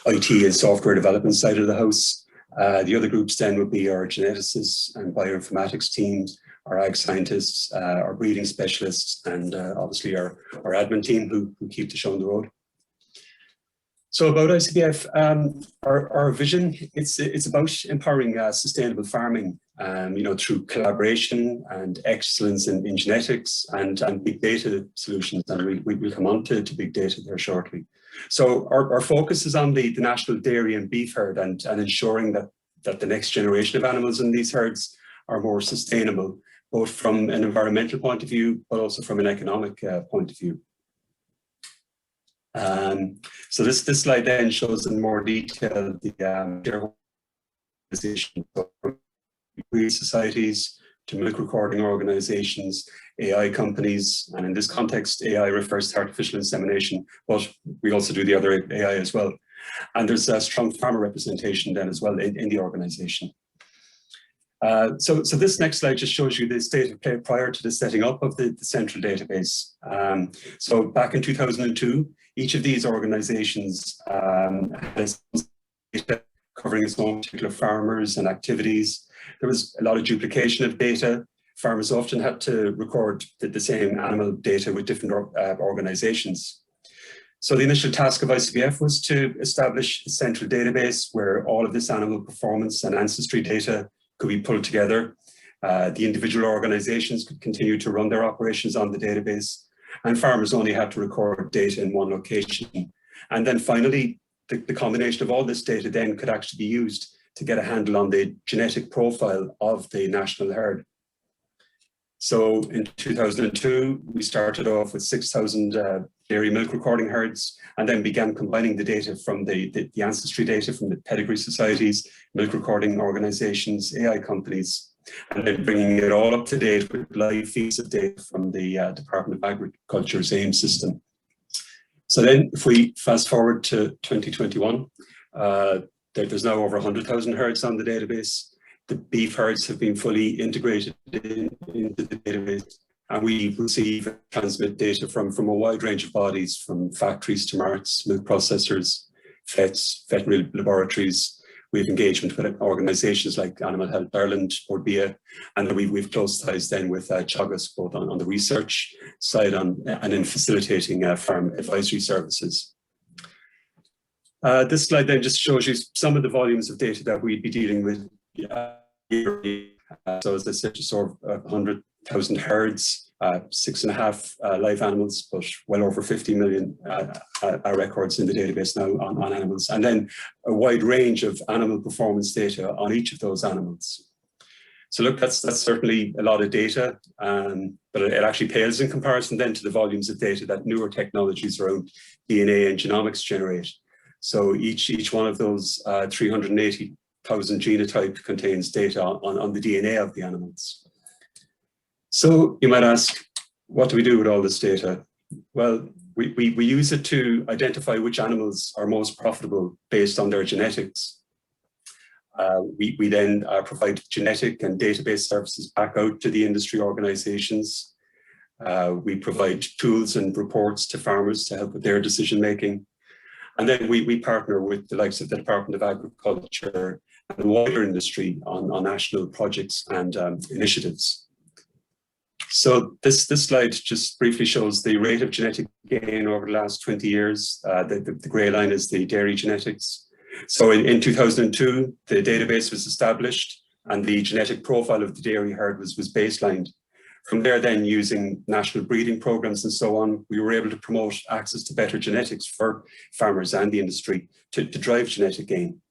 IT and software development side of the house. The other groups then would be our geneticists and bioinformatics teams, our ag scientists, our breeding specialists, and obviously our admin team who keep the show on the road. So about ICBF, our vision, it's about empowering sustainable farming, through collaboration and excellence in genetics and big data solutions. And we'll come on to big data there shortly. So our focus is on the national dairy and beef herd and ensuring that the next generation of animals in these herds are more sustainable, both from an environmental point of view, but also from an economic point of view. So this slide then shows in more detail the organization, from breed societies to milk recording organizations, AI companies, and in this context, AI refers to artificial insemination, but we also do the other AI as well. And there's a strong farmer representation then as well in the organization. So this next slide just shows you the state of play prior to the setting up of the central database. So back in 2002, each of these organizations has data covering its own particular farmers and activities. There was a lot of duplication of data. Farmers often had to record the same animal data with different organizations. So the initial task of ICBF was to establish a central database where all of this animal performance and ancestry data could be pulled together. The individual organizations could continue to run their operations on the database, and farmers only had to record data in one location. And then finally, the combination of all this data then could actually be used to get a handle on the genetic profile of the national herd. So in 2002, we started off with 6,000 dairy milk recording herds, and then began combining the data from the ancestry data from the pedigree societies, milk recording organizations, AI companies, and then bringing it all up to date with live feeds of data from the Department of Agriculture's AIM system. So then if we fast forward to 2021, there's now over 100,000 herds on the database. The beef herds have been fully integrated into the database, and we receive and transmit data from a wide range of bodies, from factories to marts, milk processors, vets, veterinary laboratories. We have engagement with organisations like Animal Health Ireland, Arboreal, and we've close ties then with Teagasc, both on the research side and in facilitating farm advisory services. This slide then just shows you some of the volumes of data that we'd be dealing with. So as I said, just over 100,000 herds, 6.5 live animals, but well over 50 million records in the database now on animals, and then a wide range of animal performance data on each of those animals. So look, that's certainly a lot of data, but it actually pales in comparison then to the volumes of data that newer technologies around DNA and genomics generate. So each one of those 380,000 genotype contains data on the DNA of the animals. So you might ask, what do we do with all this data? Well, we use it to identify which animals are most profitable based on their genetics. We then provide genetic and database services back out to the industry organizations. We provide tools and reports to farmers to help with their decision making. And then we partner with the likes of the Department of Agriculture and the wider industry on national projects and initiatives. So this slide just briefly shows the rate of genetic gain over the last 20 years. The grey line is the dairy genetics. So in 2002, the database was established and the genetic profile of the dairy herd was baselined. From there then, using national breeding programs and so on, we were able to promote access to better genetics for farmers and the industry to drive genetic gain.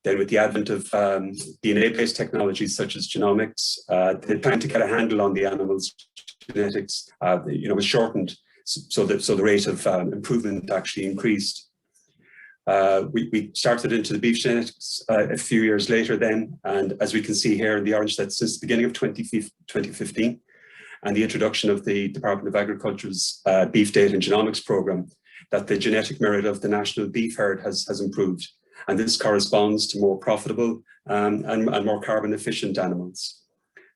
Then with the advent of DNA-based technologies such as genomics, the time to get a handle on the animal's genetics was shortened, so the rate of improvement actually increased. We started into the beef genetics a few years later then, and as we can see here in the orange, that's since the beginning of 2015, and the introduction of the Department of Agriculture's Beef Data and Genomics program, that the genetic merit of the national beef herd has improved. And this corresponds to more profitable and more carbon efficient animals.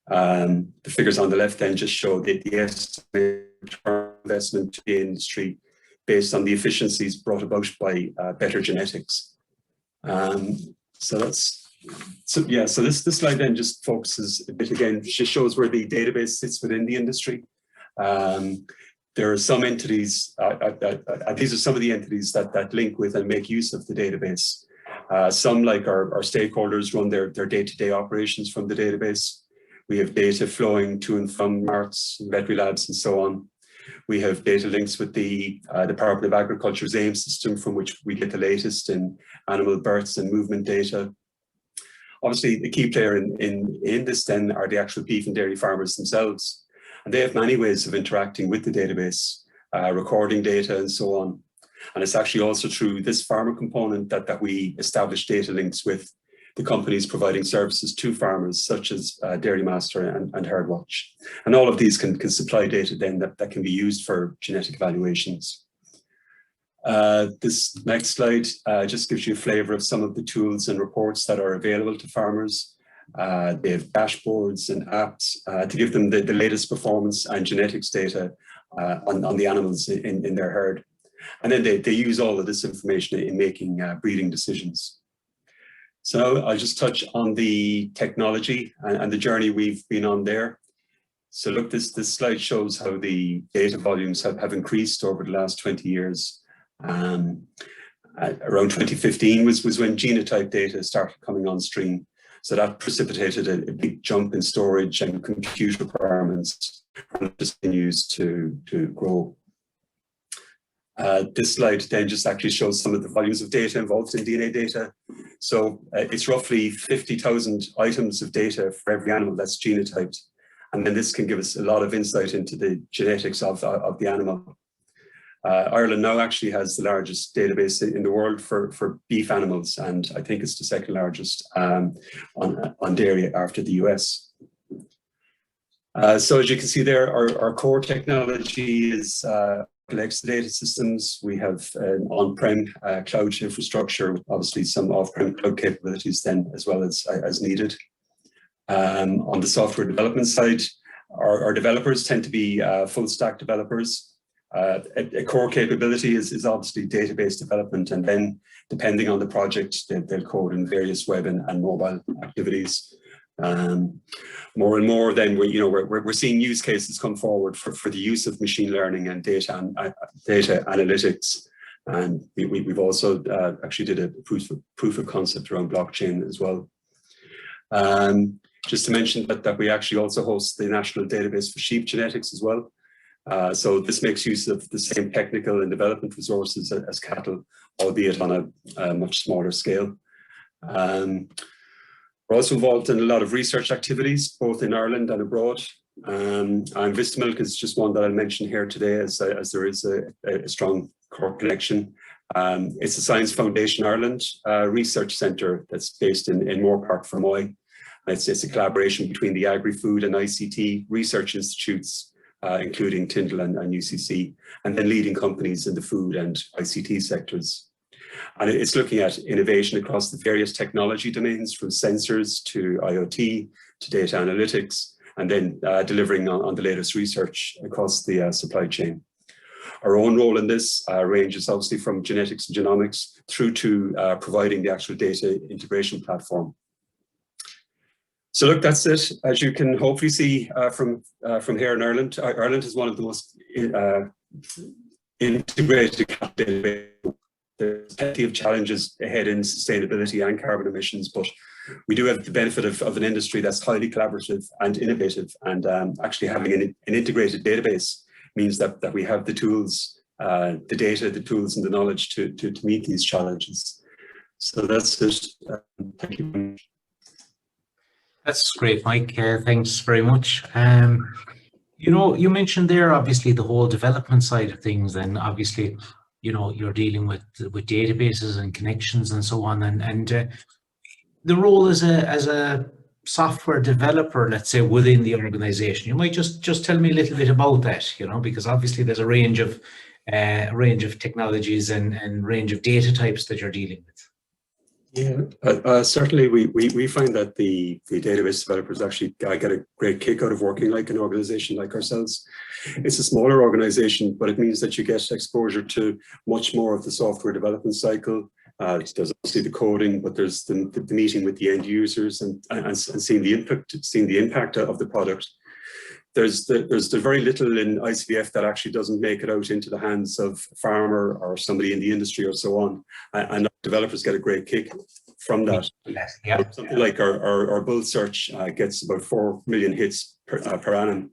The figures on the left then just show the estimated return investment to the industry based on the efficiencies brought about by better genetics. So this slide then just focuses a bit again, just shows where the database sits within the industry. There are some entities, these are some of the entities that link with and make use of the database. Some, like our stakeholders, run their day-to-day operations from the database. We have data flowing to and from marts, veterinary labs, and so on. We have data links with the Department of Agriculture's AIM system, from which we get the latest in animal births and movement data. Obviously, the key player in this then are the actual beef and dairy farmers themselves. And they have many ways of interacting with the database, recording data and so on. And it's actually also through this farmer component that we establish data links with the companies providing services to farmers, such as Dairy Master and Herdwatch. And all of these can supply data then that can be used for genetic evaluations. This next slide just gives you a flavor of some of the tools and reports that are available to farmers. They have dashboards and apps to give them the latest performance and genetics data on the animals in their herd. And then they use all of this information in making breeding decisions. So I'll just touch on the technology and the journey we've been on there. So look, this slide shows how the data volumes have increased over the last 20 years. Around 2015 was when genotype data started coming on stream. So that precipitated a big jump in storage and compute requirements, and it continues to grow. This slide then just actually shows some of the volumes of data involved in DNA data. So it's roughly 50,000 items of data for every animal that's genotyped. And then this can give us a lot of insight into the genetics of the animal. Ireland now actually has the largest database in the world for beef animals, and I think it's the second largest on dairy after the US. So as you can see there, our core technology is collects the data systems. We have an on-prem cloud infrastructure, with obviously some off-prem cloud capabilities then as well as needed. On the software development side, our developers tend to be full stack developers. A core capability is obviously database development, and then depending on the project, they'll code in various web and mobile activities. More and more then we're seeing use cases come forward for the use of machine learning and data analytics, and we've also actually did a proof of concept around blockchain as well. Just to mention that we actually also host the national database for sheep genetics as well. So this makes use of the same technical and development resources as cattle, albeit on a much smaller scale. We're also involved in a lot of research activities, both in Ireland and abroad. And Vistamilk is just one that I'll mention here today, as there is a strong Cork connection. It's the Science Foundation Ireland research centre that's based in Moore Park, Fermoy. It's a collaboration between the Agri-Food and ICT research institutes, including Tyndall and UCC, and then leading companies in the food and ICT sectors. And it's looking at innovation across the various technology domains, from sensors to IoT to data analytics, and then delivering on the latest research across the supply chain. Our own role in this ranges obviously from genetics and genomics through to providing the actual data integration platform. So look, that's it. As you can hopefully see from here in Ireland, Ireland is one of the most integrated databases. There's plenty of challenges ahead in sustainability and carbon emissions, but we do have the benefit of an industry that's highly collaborative and innovative, and actually having an integrated database means that we have the tools, the data, the tools and the knowledge to meet these challenges. So that's it. Thank you very much. That's great, Mike. Thanks very much. You know, you mentioned there obviously the whole development side of things, and obviously you're dealing with databases and connections and so on, and the role as a software developer, let's say, within the organization. You might just tell me a little bit about that, because obviously there's a range of technologies and range of data types that you're dealing with. Yeah, certainly we find that the database developers actually get a great kick out of working like an organization like ourselves. It's a smaller organization, but it means that you get exposure to much more of the software development cycle. There's obviously the coding, but there's the meeting with the end users and seeing the impact of the product. There's very little in ICVF that actually doesn't make it out into the hands of a farmer or somebody in the industry or so on, and developers get a great kick from that. Yeah. Something like our bull search gets about 4 million hits per annum.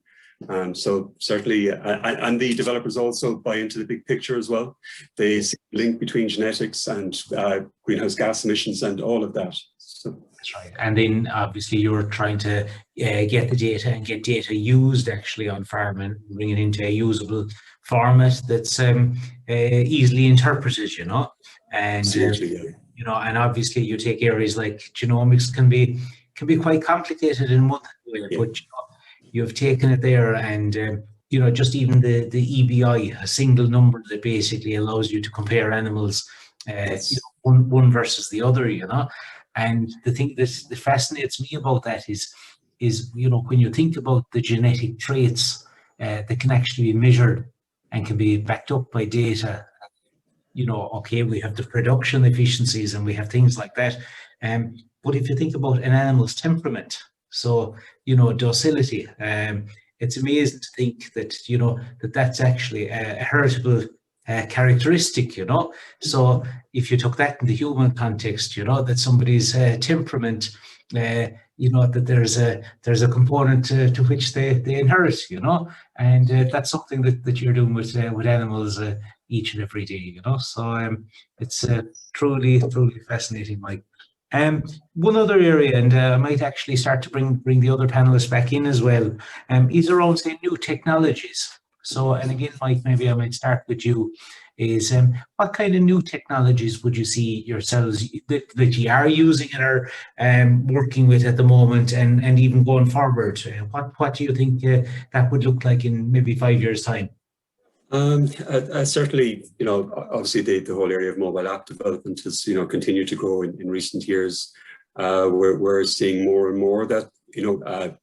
So certainly, and the developers also buy into the big picture as well. They see the link between genetics and greenhouse gas emissions and all of that. So. That's right. And then obviously you're trying to get the data and get data used actually on farm and bring it into a usable format that's easily interpreted, and and obviously you take areas like genomics can be quite complicated in one way, but you've taken it there, and just even the EBI, a single number that basically allows you to compare animals, one versus the other, And the thing that fascinates me about that is when you think about the genetic traits that can actually be measured and can be backed up by data, okay, we have the production efficiencies and we have things like that. But if you think about an animal's temperament, so, docility, it's amazing to think that that's actually a heritable characteristic, So if you took that in the human context, that somebody's temperament, that there's a component to which they inherit, and that's something that you're doing with animals each and every day, So it's truly fascinating, Mike. One other area, and I might actually start to bring the other panelists back in as well, is around, say, new technologies. So, and again, Mike, maybe I might start with you, is what kind of new technologies would you see yourselves that you are using and are working with at the moment, and even going forward? What do you think that would look like in maybe 5 years' time? Certainly, obviously the whole area of mobile app development has, continued to grow in recent years. We're seeing more and more that,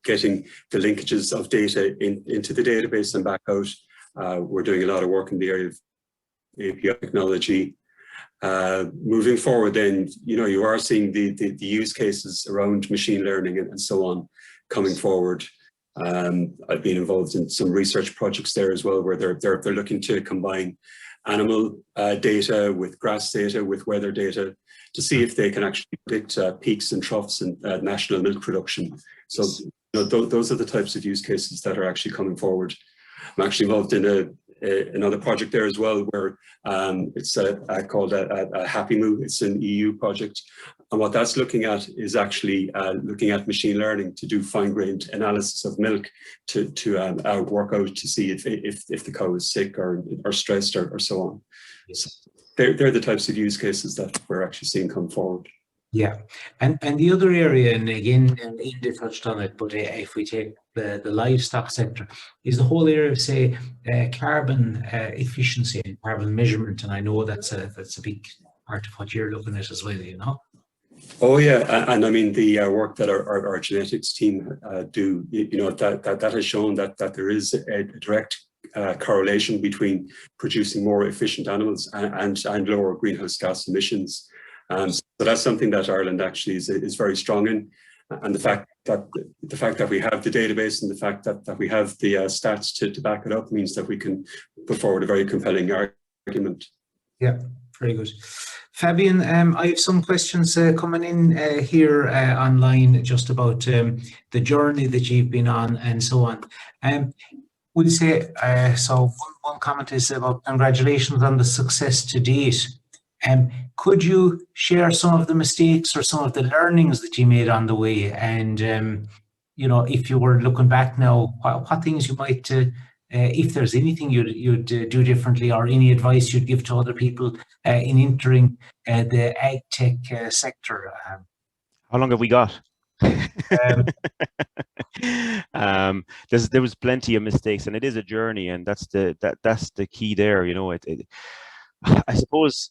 getting the linkages of data into the database and back out. We're doing a lot of work in the area of API technology. Moving forward then, you are seeing the use cases around machine learning and so on coming forward. I've been involved in some research projects there as well, where they're looking to combine animal data with grass data with weather data to see if they can actually predict peaks and troughs in national milk production. So those are the types of use cases that are actually coming forward. I'm actually involved in another project there as well, where it's called a Happy Moo. It's an EU project. And what that's looking at is actually looking at machine learning to do fine-grained analysis of milk to work out to see if the cow is sick or stressed or so on. So they're the types of use cases that we're actually seeing come forward. Yeah, and the other area, and again, Inda touched on it, but if we take the livestock sector, is the whole area of, say, carbon efficiency and carbon measurement, and I know that's a big part of what you're looking at as well, Oh yeah, and I mean the work that our genetics team do, that has shown that there is a direct correlation between producing more efficient animals and lower greenhouse gas emissions. So that's something that Ireland actually is very strong in, and the fact that we have the database and the fact that we have the stats to back it up means that we can put forward a very compelling argument. Yeah, very good. Fabian, I have some questions coming in here online just about the journey that you've been on and so on. Would you say, so one comment is about congratulations on the success to date. Could you share some of the mistakes or some of the learnings that you made on the way? And, if you were looking back now, what things you might if there's anything you'd do differently, or any advice you'd give to other people in entering the ag tech sector. How long have we got? There was plenty of mistakes, and it is a journey, and that's the key there. You know, I suppose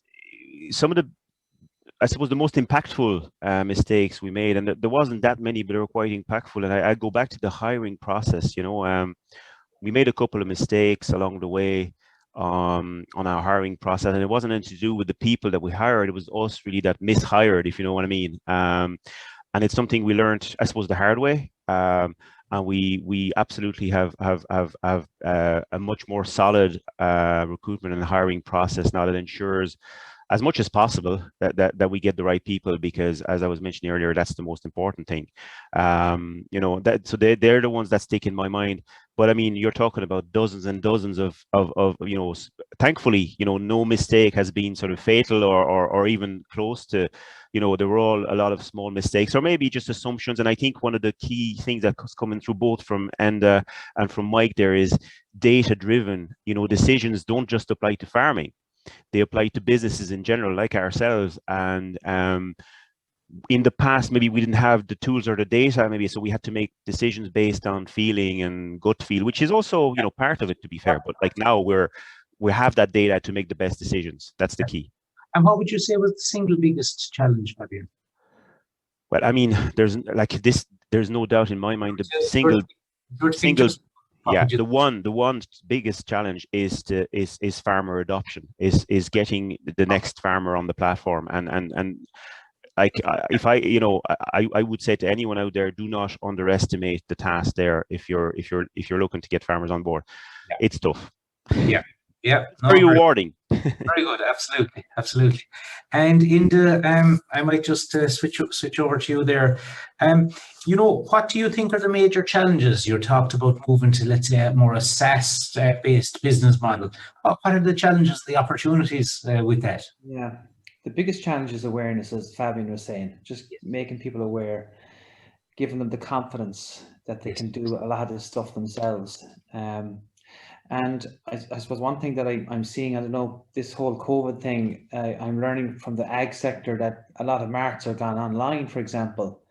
the most impactful mistakes we made, and there wasn't that many, but they were quite impactful. And I go back to the hiring process. You know, we made a couple of mistakes along the way on our hiring process, and it wasn't anything to do with the people that we hired. It was us really that mishired, if you know what I mean. And it's something we learned, I suppose, the hard way. And we absolutely have a much more solid recruitment and hiring process now that ensures, as much as possible, that we get the right people, because, as I was mentioning earlier, that's the most important thing. You know, so they're the ones that stick in my mind. But I mean, you're talking about dozens and dozens of you know, thankfully, you know, no mistake has been sort of fatal or even close to, you know, there were all a lot of small mistakes, or maybe just assumptions. And I think one of the key things that's coming through both from and from Mike there is data driven. You know, decisions don't just apply to farming. They apply to businesses in general, like ourselves. And in the past, maybe we didn't have the tools or the data, maybe, so we had to make decisions based on feeling and gut feel, which is also, you know, part of it, to be fair. But like now we have that data to make the best decisions. That's the key. And what would you say was the single biggest challenge, Fabian? Well, I mean, there's no doubt in my mind the single yeah, the one biggest challenge is farmer adoption, is getting the next farmer on the platform. And like, if I would say to anyone out there, do not underestimate the task there. If you're looking to get farmers on board, yeah. It's tough. Yeah. Yeah, no, very rewarding. Very good, absolutely. And in the I might just switch over to you there. You know, what do you think are the major challenges? You talked about moving to, let's say, more a SaaS based business model. What are the challenges, the opportunities with that? Yeah, the biggest challenge is awareness, as Fabian was saying, just making people aware, giving them the confidence that they can do a lot of this stuff themselves. And I suppose one thing that I'm seeing, I don't know, this whole COVID thing, I'm learning from the ag sector that a lot of marts are gone online, for example.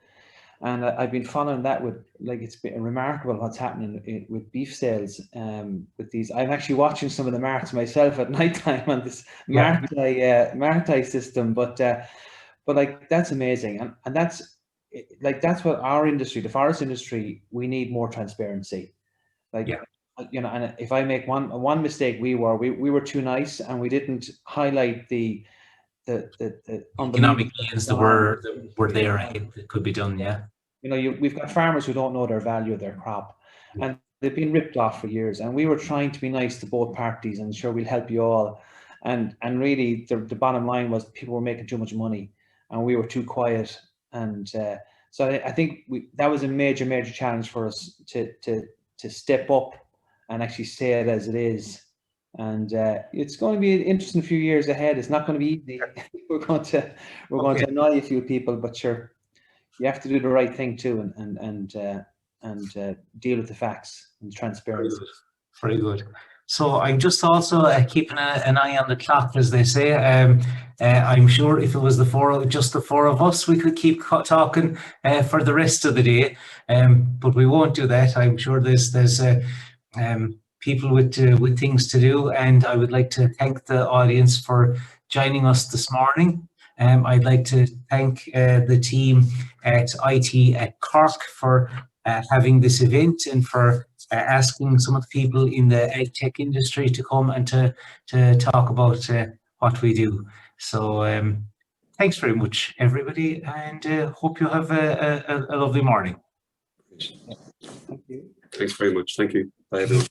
And I've been following that with, like, it's been remarkable what's happening with beef sales. With these, I'm actually watching some of the marts myself at night time on this Martai system. But like, that's amazing. And that's what our industry, the forest industry, we need more transparency. Like, you know, and if I make one mistake, we were too nice, and we didn't highlight the economic gains that were there. It could be done. Yeah. You know, we've got farmers who don't know their value of their crop, and they've been ripped off for years. And we were trying to be nice to both parties, and sure, we'll help you all. And really, the bottom line was people were making too much money, and we were too quiet. And so I think that was a major challenge for us to step up and actually say it as it is. And it's going to be an interesting few years ahead. It's not going to be easy. we're going to annoy a few people, but sure, you have to do the right thing too, and deal with the facts and transparency. Very good. So I'm just also keeping an eye on the clock, as they say. I'm sure if it was just the four of us, we could keep talking for the rest of the day. But we won't do that. I'm sure there's people with things to do, and I would like to thank the audience for joining us this morning. I'd like to thank the team at IT at Cork for having this event, and for asking some of the people in the ag tech industry to come and to talk about what we do. So thanks very much, everybody, and hope you have a lovely morning. Thank you. Thanks very much. Thank you. Bye, everyone.